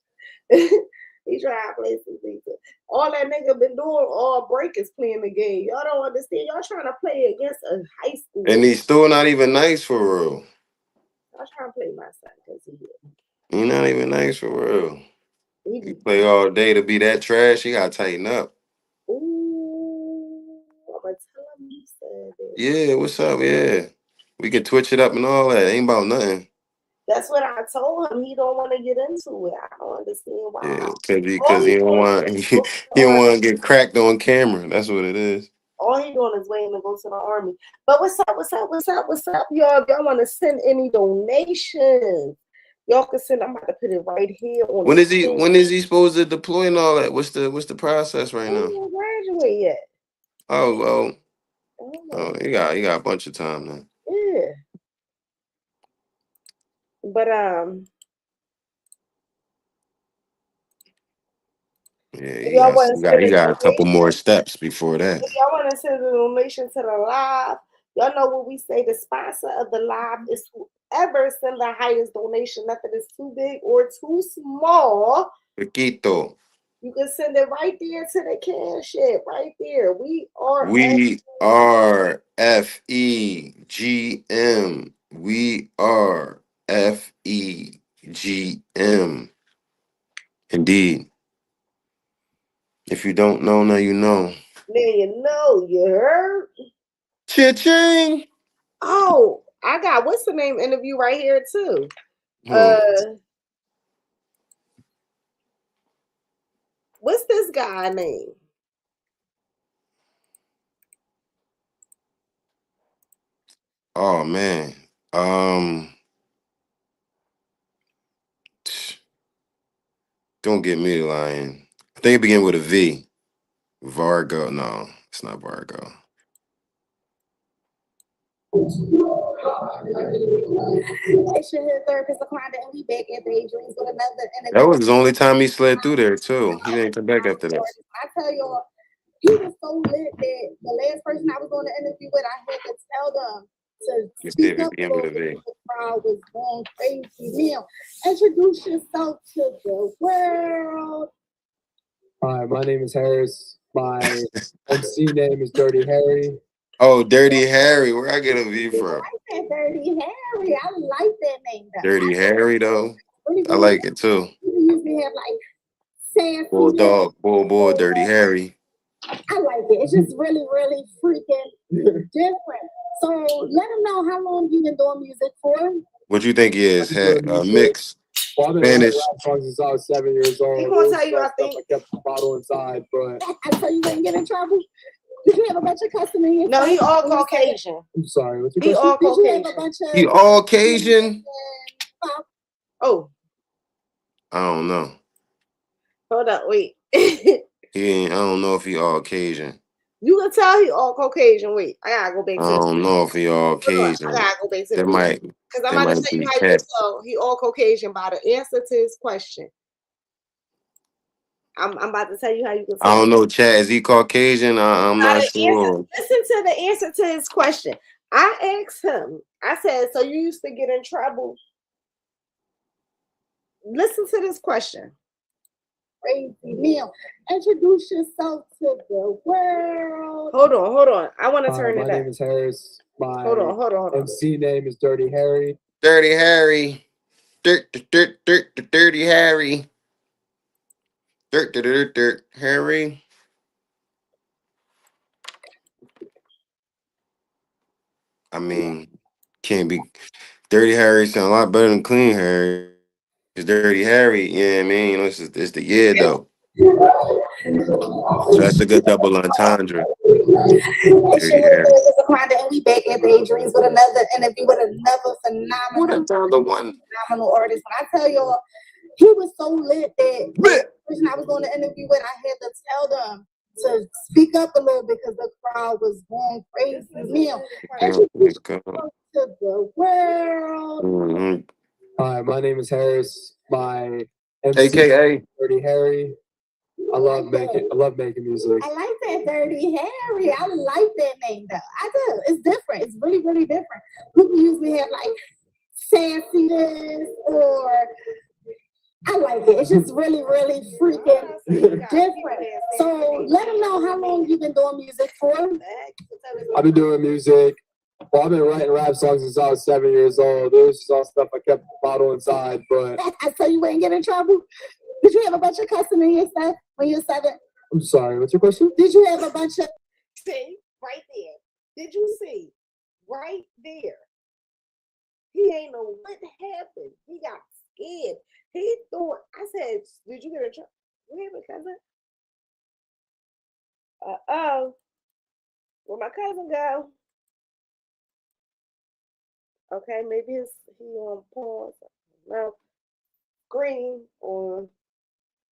He trying to play some pizza. All that nigga been doing all break is playing the game. Y'all don't understand. Y'all trying to play against a high school. And he's still not even nice for real. Y'all trying to play my son because he's not even nice for real. He play all day to be that trash. He gotta tighten up. Ooh, I'm gonna tell him you Yeah, what's up? Yeah. We can twitch it up and all that. Ain't about nothing. That's what I told him. He don't want to get into it. I don't understand why. Yeah, because he don't want he don't want to get cracked on camera. That's what it is. All he doing is waiting to go to the army. But what's up, y'all? If y'all want to send any donations, y'all can send. I'm about to put it right here on When the is he screen. when is he supposed to deploy and all that? What's the process right He now? didn't graduate yet. Oh well. Oh, you got a bunch of time now. Yeah. But Yeah, you got a couple more steps before that. If y'all want to send a donation to the live, y'all know what we say. The sponsor of the live is whoever send the highest donation. Nothing is too big or too small. Riquito. You can send it right there to the cash app, right there. We are FEGM. We are FEGM. Indeed. If you don't know, now you know. Now you know, you heard? Cha-ching! Oh, I got what's the name interview right here too. What's this guy name? Oh man. Don't get me lying. I think it began with a V. Vargo. No, it's not Vargo. It's your head therapist, Aquanda, and we back at the Adrian's with another interview. That was the only time he slid through there too. He didn't come back after that. I tell y'all, he was so lit that the last person I was going to interview with, I had to tell them to speak up a little bit. The crowd was going crazy. Now, introduce yourself to the world. Hi, my name is Harris. My MC name is Dirty Harry. Oh, Dirty Harry. Where I get a V from? I like that Dirty Harry. I like that name though. Dirty Harry though. I like it too. You usually have like sassy. Bulldog, bull, Dirty Harry. I like it. It's just really, really freaking different. So let them know how long you've been doing music for. What you think he is? Mix. Spanish. Since I was 7 years old. He gonna tell you I think I kept the bottle inside, but I tell you ain't get in trouble. Did you have a bunch of customers? No, he all Caucasian. I'm sorry. What's your He question? all Caucasian. He all Cajun? Oh. I don't know. Hold up, wait. I don't know if he all Cajun. You can tell he all Caucasian. Wait, I gotta go back to I don't know if he all Cajun. I gotta go back to because I'm about to tell you how you can tell he all Caucasian by the answer to his question. I'm about to tell you how you can tell. I don't know, Chad. Is he Caucasian? I'm not sure. Listen to the answer to his question. I asked him, I said, so you used to get in trouble? Listen to this question. Crazy meal. Introduce yourself to the world. Hold on. I want to turn it up. My name is Harris. Hold on. MC name is Dirty Harry. Dirty Harry. Dirty Harry. Dirt, Harry. I mean, can't be. Dirty Harry sound a lot better than Clean Harry. It's Dirty Harry, yeah, I mean, you know, it's the year though. So that's a good double entendre. It's your head therapist, Aquanda, and we back at the Adrian's with another interview with another phenomenal artist. When I tell y'all, he was so lit that the person I was going to interview with, I had to tell them to speak up a little bit because the crowd was going crazy. Now, introduce yourself to the world. Mm-hmm. Hi, my name is Harris. My MC AKA Dirty Harry. I love making music. I like that Dirty Harry. I like that name though. I do. It's different. It's really, really different. People usually have like sassiness or I like it. It's just really, really freaking different. So let them know how long you've been doing music for. I've been doing music. Well, I've been writing rap songs since I was 7 years old. It was just all stuff I kept the bottle inside, but I tell you ain't get in trouble. Did you have a bunch of customers and stuff when you were 7? I'm sorry, what's your question? Did you have a bunch of right there? Did you see? Right there. He ain't know what happened. He got scared. He thought, I said, did you get in trouble? What happened, cousin? Uh-oh. Where my cousin go? Okay, maybe he on pause. No. Green or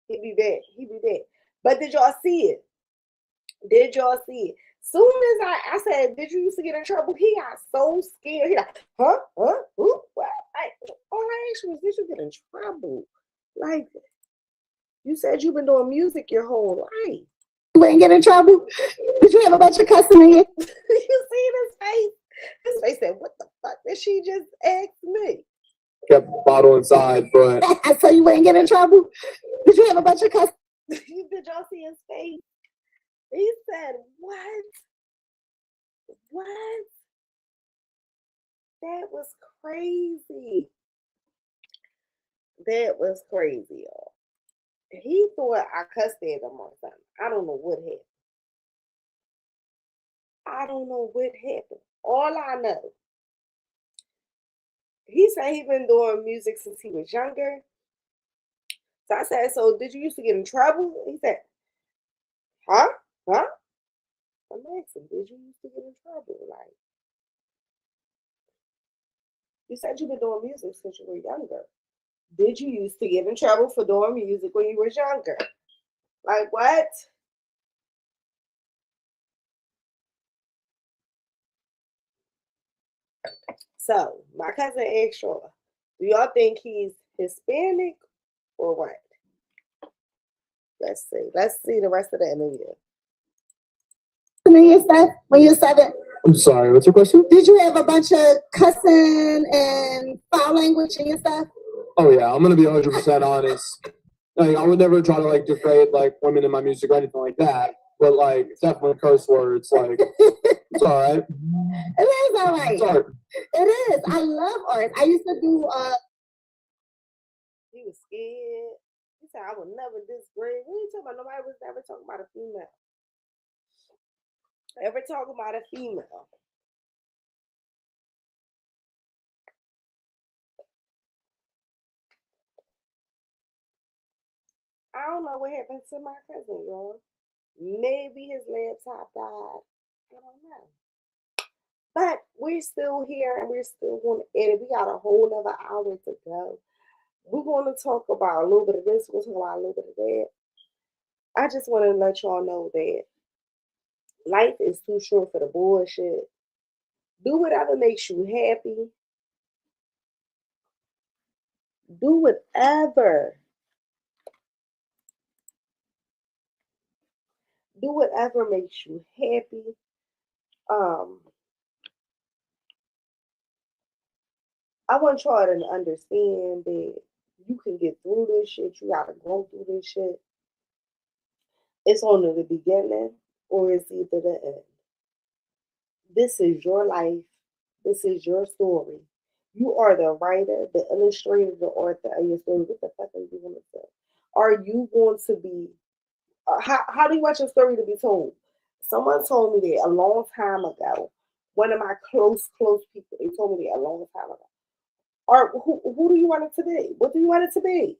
he be back. He be back. But did y'all see it? Did y'all see it? Soon as I said, did you used to get in trouble? He got so scared. He like, huh? Ooh, what? All I asked was, did you get in trouble? Like, you said you've been doing music your whole life. You ain't get in trouble? Did you have a bunch of cussing in? You see his face? His face said, what the fuck did she just ask me? Kept the bottle inside, but So you ain't get in trouble? Did you have a bunch of cussing? Did y'all see his face? He said, what? What? That was crazy. That was crazy, y'all. He thought I cussed at him or something. I don't know what happened. I don't know what happened. All I know, he said he been doing music since he was younger. So I said, so did you used to get in trouble? He said, huh? I'm asking, did you used to get in trouble? Like, you said you've been doing music since you were younger. Did you used to get in trouble for doing music when you were younger? Like, what? So, my cousin asked y'all, do y'all think he's Hispanic or what? Let's see. Let's see the rest of the interview. And stuff when you were 7? I'm sorry, what's your question? Did you have a bunch of cussing and foul language and your stuff? Oh yeah, I'm gonna be 100% honest. Like, I would never try to like degrade like women in my music or anything like that. But like, definitely curse words. Like, it's all right. It is all right. It's art. It is. I love art. I used to do. He was scared. He said, I would never disgrade. What are you talking about? Nobody was ever talking about a female. Ever talking about a female. I don't know what happened to my cousin, y'all. Maybe his laptop died. I don't know. But we're still here and we're still going to edit. We got a whole nother hour to go. We're going to talk about a little bit of this. We're going to talk about a little bit of that. I just want to let y'all know that life is too short for the bullshit. Do whatever makes you happy. Do whatever. Do whatever makes you happy. I want y'all to understand that you can get through this shit. You gotta go through this shit. It's only the beginning or it's either the end. This is your life. This is your story. You are the writer, the illustrator, the author of your story. What the fuck are you going to say? Are you going to be, how do you want your story to be told? Someone told me that a long time ago. One of my close people, they told me that a long time ago. Or who do you want it to be? What do you want it to be?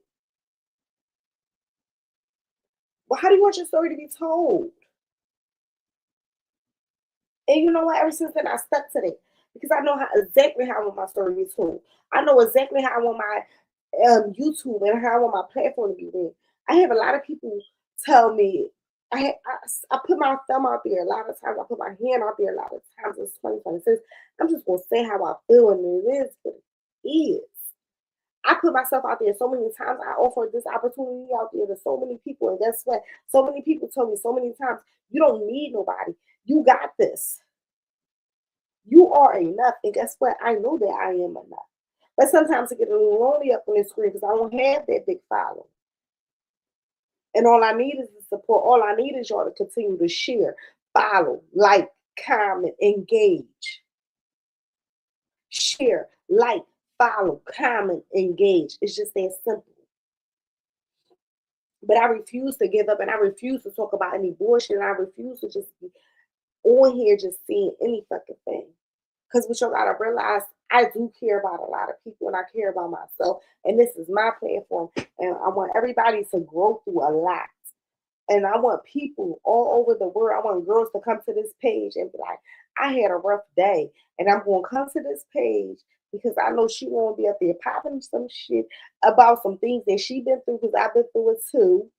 Well, how do you want your story to be told? And you know what? Ever since then, I stuck to that because I know exactly how I want my story to be told. I know exactly how I want my YouTube and how I want my platform to be read. I have a lot of people tell me, I put my thumb out there a lot of times. I put my hand out there a lot of times. It's 2026. I'm just going to say how I feel, and it is what it is. I put myself out there so many times. I offered this opportunity out there to so many people. And guess what? So many people told me so many times, you don't need nobody. You got this. You are enough. And guess what? I know that I am enough. But sometimes I get a little lonely up on the screen because I don't have that big following. And all I need is the support. All I need is y'all to continue to share, follow, like, comment, engage. Share, like, follow, comment, engage. It's just that simple. But I refuse to give up and I refuse to talk about any bullshit. And I refuse to just be on here just seeing any fucking thing. Because what you gotta realize, I do care about a lot of people and I care about myself. And this is my platform. And I want everybody to grow through a lot. And I want people all over the world, I want girls to come to this page and be like, I had a rough day. And I'm going to come to this page because I know she won't be up there popping some shit about some things that she been through because I've been through it too.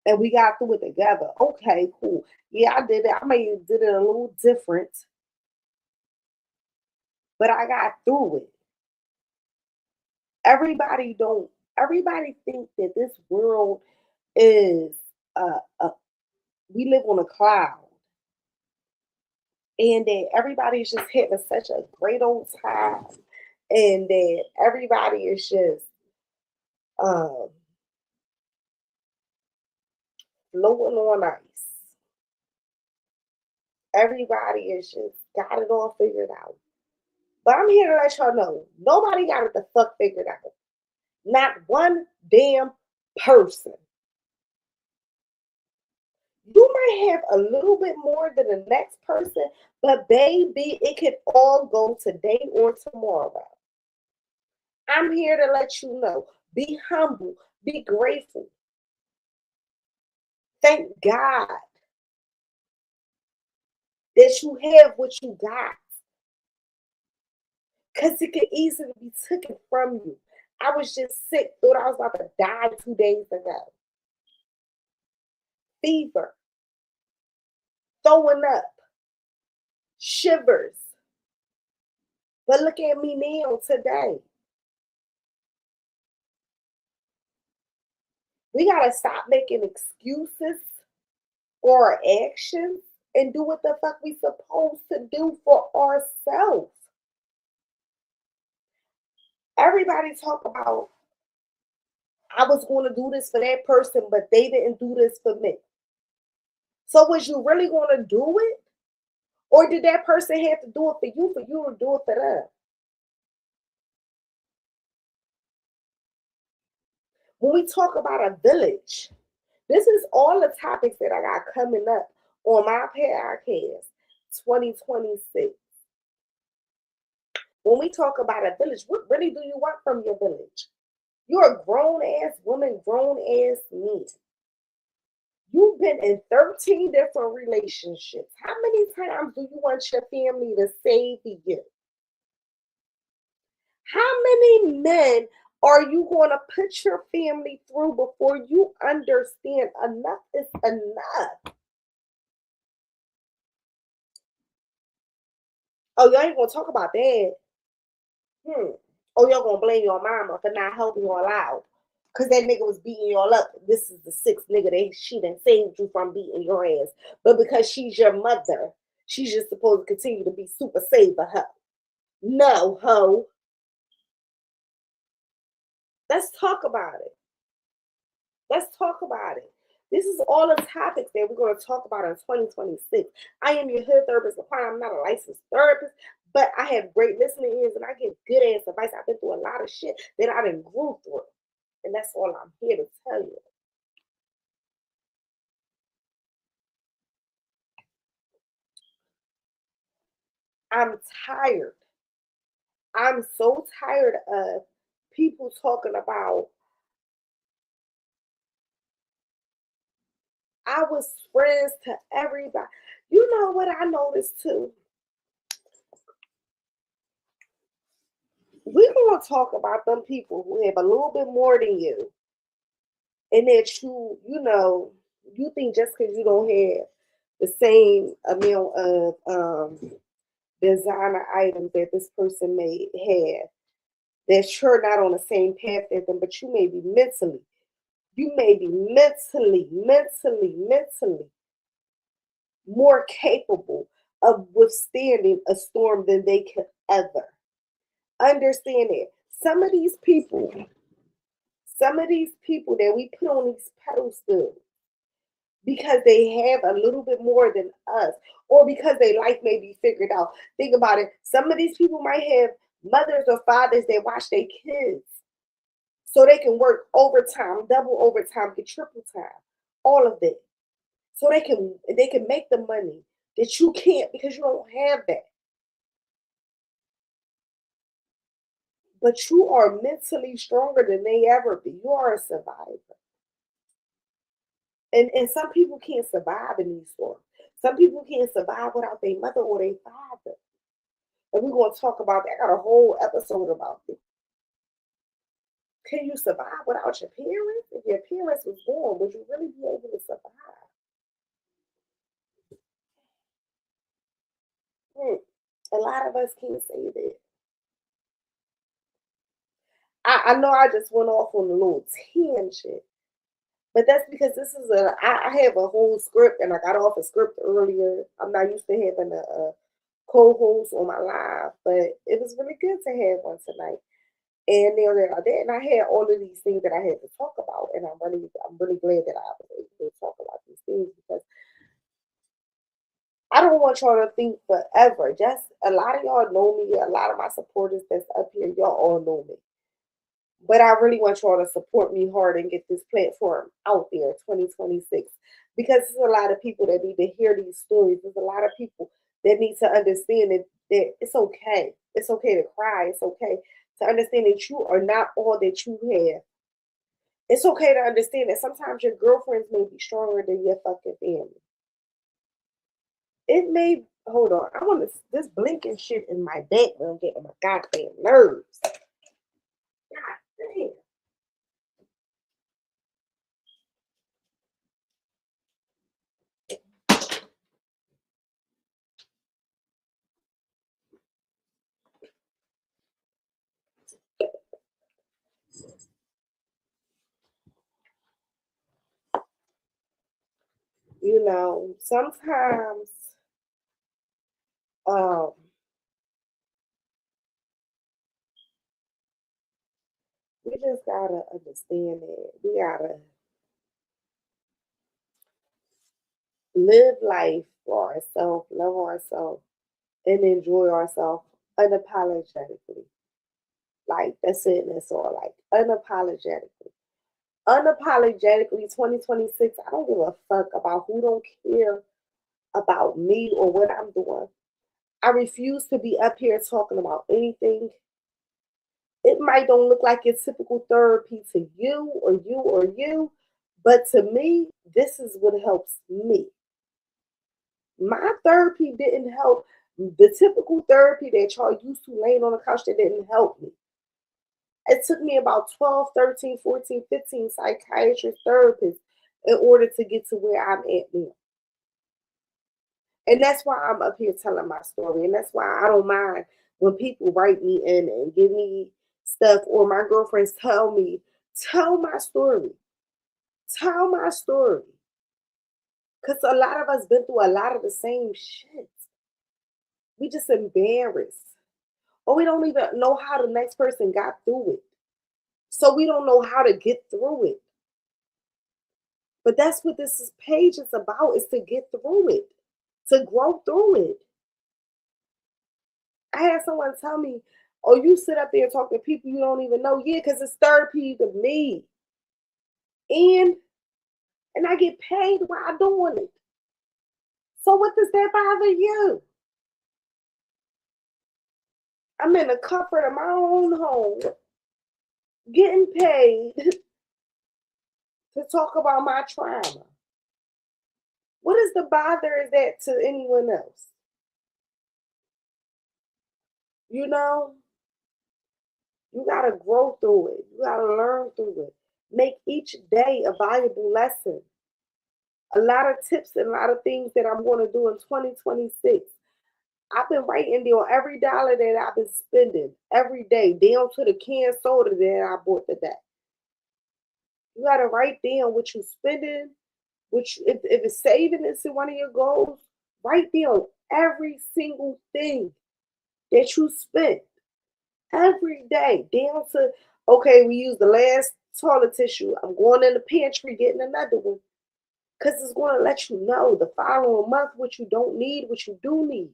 And we got through it together. Okay, cool. Yeah, I did it. I may have did it a little different, but I got through it. Everybody think that this world is we live on a cloud and that everybody's just having such a great old time and that everybody is just um floating on ice. Everybody is just got it all figured out. But I'm here to let y'all know nobody got it the fuck figured out. Not one damn person. You might have a little bit more than the next person, but baby, it could all go today or tomorrow. I'm here to let you know. Be humble. Be grateful. Thank God that you have what you got. Because it could easily be taken from you. I was just sick, thought I was about to die 2 days ago. Fever, throwing up, shivers. But look at me now today. We got to stop making excuses for our actions and do what the fuck we supposed to do for ourselves. Everybody talk about, I was going to do this for that person, but they didn't do this for me. So was you really going to do it? Or did that person have to do it for you to do it for them? When we talk about a village, this is all the topics that I got coming up on my podcast 2026. When we talk about a village, what really do you want from your village? You're a grown ass woman, grown ass man. You've been in 13 different relationships. How many times do you want your family to save you? How many men are you going to put your family through before you understand enough is enough? Oh, y'all ain't going to talk about that. Oh, y'all going to blame your mama for not helping y'all out. Because that nigga was beating y'all up. This is the sixth nigga that she done saved you from beating your ass. But because she's your mother, she's just supposed to continue to be super saver her. No, ho. Let's talk about it. Let's talk about it. This is all the topics that we're going to talk about in 2026. I am your hood therapist. I'm not a licensed therapist, but I have great listening ears and I give good ass advice. I've been through a lot of shit that I done grew through. And that's all I'm here to tell you. I'm tired. I'm so tired of people talking about I was friends to everybody. You know what I noticed too? We're going to talk about them people who have a little bit more than you. And that you think just because you don't have the same amount of designer items that this person may have, that you're not on the same path as them, but you may be mentally more capable of withstanding a storm than they could ever. Understand it. Some of these people that we put on these pedestals because they have a little bit more than us, or because their life may be figured out. Think about it. Some of these people might have mothers or fathers that watch their kids so they can work overtime, double overtime, get triple time, all of it. So they can make the money that you can't because you don't have that. But you are mentally stronger than they ever be. You are a survivor. And some people can't survive in these stories. Some people can't survive without their mother or their father. And we're going to talk about that. I got a whole episode about this. Can you survive without your parents? If your parents was gone, would you really be able to survive? A lot of us can't say that. I know I just went off on a little tangent, but that's because I have a whole script and I got off a script earlier. I'm not used to having a co-host on my live, but it was really good to have one tonight. And now that I did, and I had all of these things that I had to talk about, and I'm really glad that I was able to talk about these things because I don't want y'all to think forever. Just a lot of y'all know me, a lot of my supporters that's up here, y'all all know me. But I really want y'all to support me hard and get this platform out there 2026 because there's a lot of people that need to hear these stories. There's a lot of people that need to understand that it's okay. It's okay to cry. It's okay to understand that you are not all that you have. It's okay to understand that sometimes your girlfriends may be stronger than your fucking family. It may, hold on, I want this blinking shit in my background getting my goddamn nerves. God damn. You know, sometimes um we just gotta understand that we gotta live life for ourselves, love ourselves, and enjoy ourselves unapologetically. Like that's it, and that's all. Like unapologetically. Unapologetically 2026, I don't give a fuck about who don't care about me or what I'm doing. I refuse to be up here talking about anything. It might don't look like your typical therapy to you or you or you, but to me, this is what helps me. My therapy didn't help the typical therapy that y'all used to laying on the couch that didn't help me. It took me about 12, 13, 14, 15 psychiatrist therapists in order to get to where I'm at now. And that's why I'm up here telling my story. And that's why I don't mind when people write me in and give me stuff or my girlfriends tell me, tell my story. Tell my story. Because a lot of us been through a lot of the same shit. We just embarrassed. Or we don't even know how the next person got through it. So we don't know how to get through it. But that's what this page is about, is to get through it, to grow through it. I had someone tell me, oh, you sit up there and talk to people you don't even know. Yeah, because it's therapy to me. And I get paid while doing it. So what does that bother you? I'm in the comfort of my own home, getting paid to talk about my trauma. What is the bother is that to anyone else? You know, you got to grow through it. You got to learn through it. Make each day a valuable lesson. A lot of tips and a lot of things that I'm going to do in 2026. I've been writing down every dollar that I've been spending every day, down to the canned soda that I bought today. You got to write down what you're spending, which if it's saving is one of your goals, write down every single thing that you spent every day, down to, okay, we use the last toilet tissue. I'm going in the pantry getting another one. Because it's going to let you know the following month what you don't need, what you do need.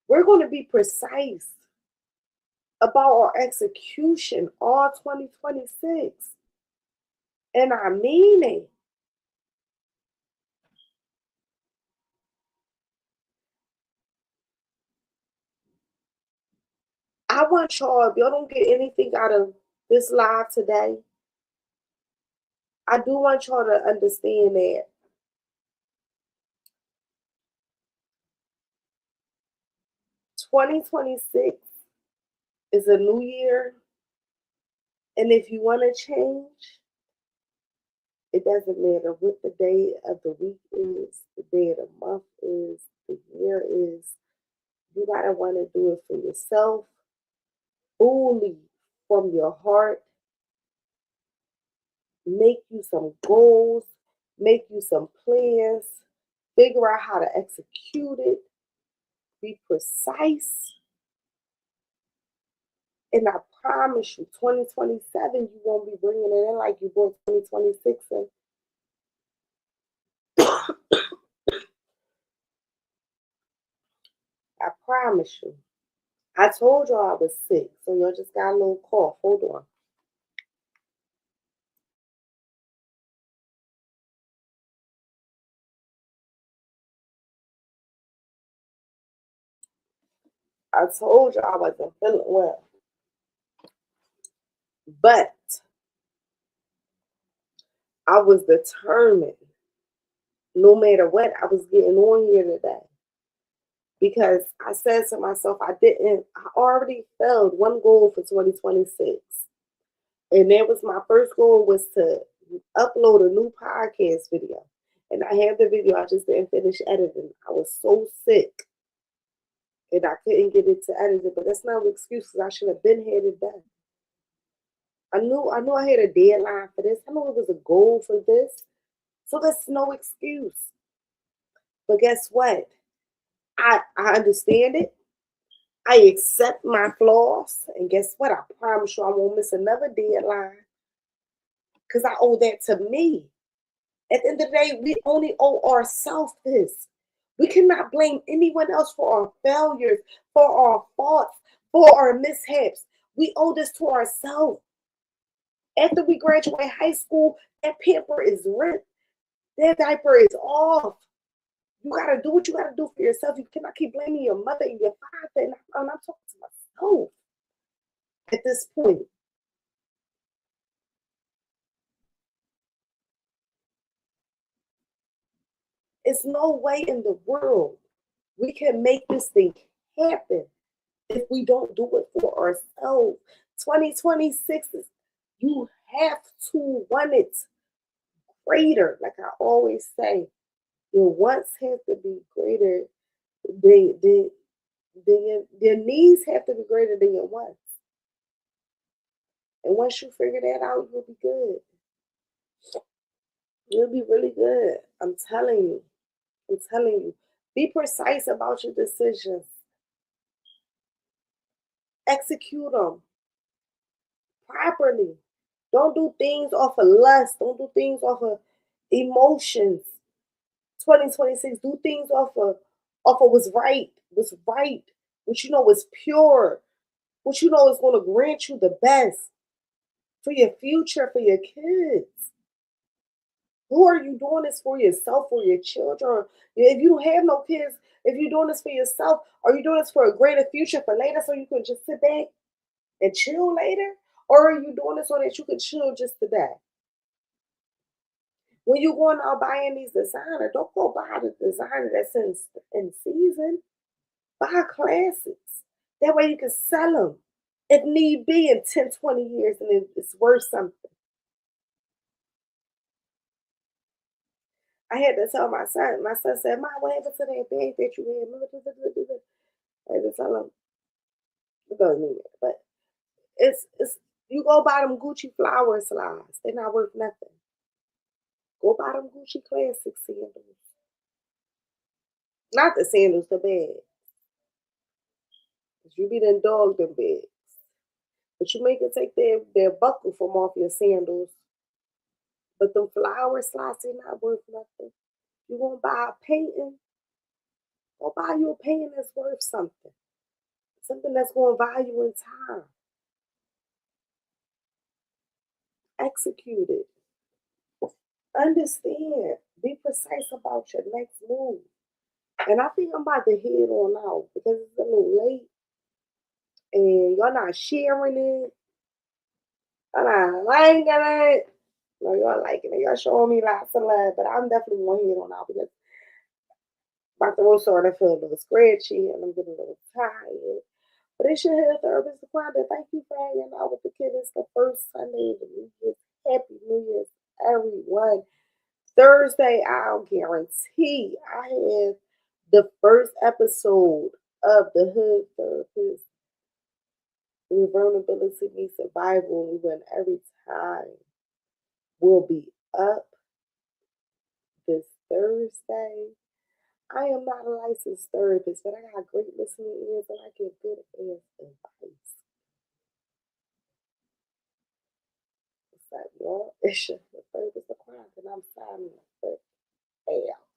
We're going to be precise about our execution all 2026. And I mean it. I want y'all, if y'all don't get anything out of this live today, I do want y'all to understand that 2026 is a new year. And if you want to change, it doesn't matter what the day of the week is, the day of the month is, the year is. You gotta want to do it for yourself, fully from your heart. Make you some goals, make you some plans, figure out how to execute it, be precise. And I promise you, 2027, you won't be bringing it in like you brought 2026 in. I promise you. I told y'all I was sick, so y'all just got a little cough. Hold on. I told y'all I wasn't feeling well. But I was determined, no matter what, I was getting on here today. Because I said to myself, I already failed one goal for 2026. And that was my first goal, was to upload a new podcast video. And I have the video, I just didn't finish editing. I was so sick. And I couldn't get it to edit it, but that's not an excuse, because I should have been had it done. I knew I had a deadline for this. I knew it was a goal for this. So that's no excuse. But guess what? I understand it. I accept my flaws. And guess what? I promise you I won't miss another deadline, because I owe that to me. At the end of the day, we only owe ourselves this. We cannot blame anyone else for our failures, for our faults, for our mishaps. We owe this to ourselves. After we graduate high school, that pamper is ripped. That diaper is off. You got to do what you got to do for yourself. You cannot keep blaming your mother and your father. And I'm talking to myself at this point. It's no way in the world we can make this thing happen if we don't do it for ourselves. 2026 is, you have to want it greater. Like I always say, your wants have to be greater than your needs have to be greater than your wants. And once you figure that out, you'll be good. You'll be really good. I'm telling you. I'm telling you. Be precise about your decisions. Execute them properly. Don't do things off of lust. Don't do things off of emotions. 2026, do things off of what's right, what you know is pure, what you know is going to grant you the best for your future, for your kids. Who are you doing this for? Yourself or your children? If you don't have no kids, if you're doing this for yourself, are you doing this for a greater future for later, so you can just sit back and chill later? Or are you doing this so that you can chill just today? When you're going out buying these designers, don't go buy the designer that's in season. Buy classics. That way you can sell them, if need be, in 10, 20 years, and it's worth something. I had to tell my son. My son said, "Mom, what happened to that bag that you had?" I had to tell him, it doesn't mean it, but it's you go buy them Gucci flower slides. They're not worth nothing. Go buy them Gucci classic sandals. Not the sandals, the bags. You be done dog them bags. But you make it take their buckle from off your sandals. But them flower slides, they're not worth nothing. You want to buy a painting? Go buy you a painting that's worth something. Something that's going to value in time. Execute it. Understand. Be precise about your next move. And I think I'm about to head on out because it's a little late. and y'all not sharing it, y'all not liking it. No, y'all liking it. Y'all showing me lots of love, but I'm definitely one head on out because my throat starting to feel a little scratchy and I'm getting a little tired. But it's your head therapist, Kwanda. Thank you for hanging out with the kid. It's the first Sunday of the New Year's. Happy New Year's, everyone. Thursday, I'll guarantee I have the first episode of the Hood Therapist. When vulnerability meets survival, and when every time will be up this Thursday. I am not a licensed therapist, but I got great listening ears and I give good ass advice. What's up, y'all? It's your therapist, and I'm signing up. But, yeah.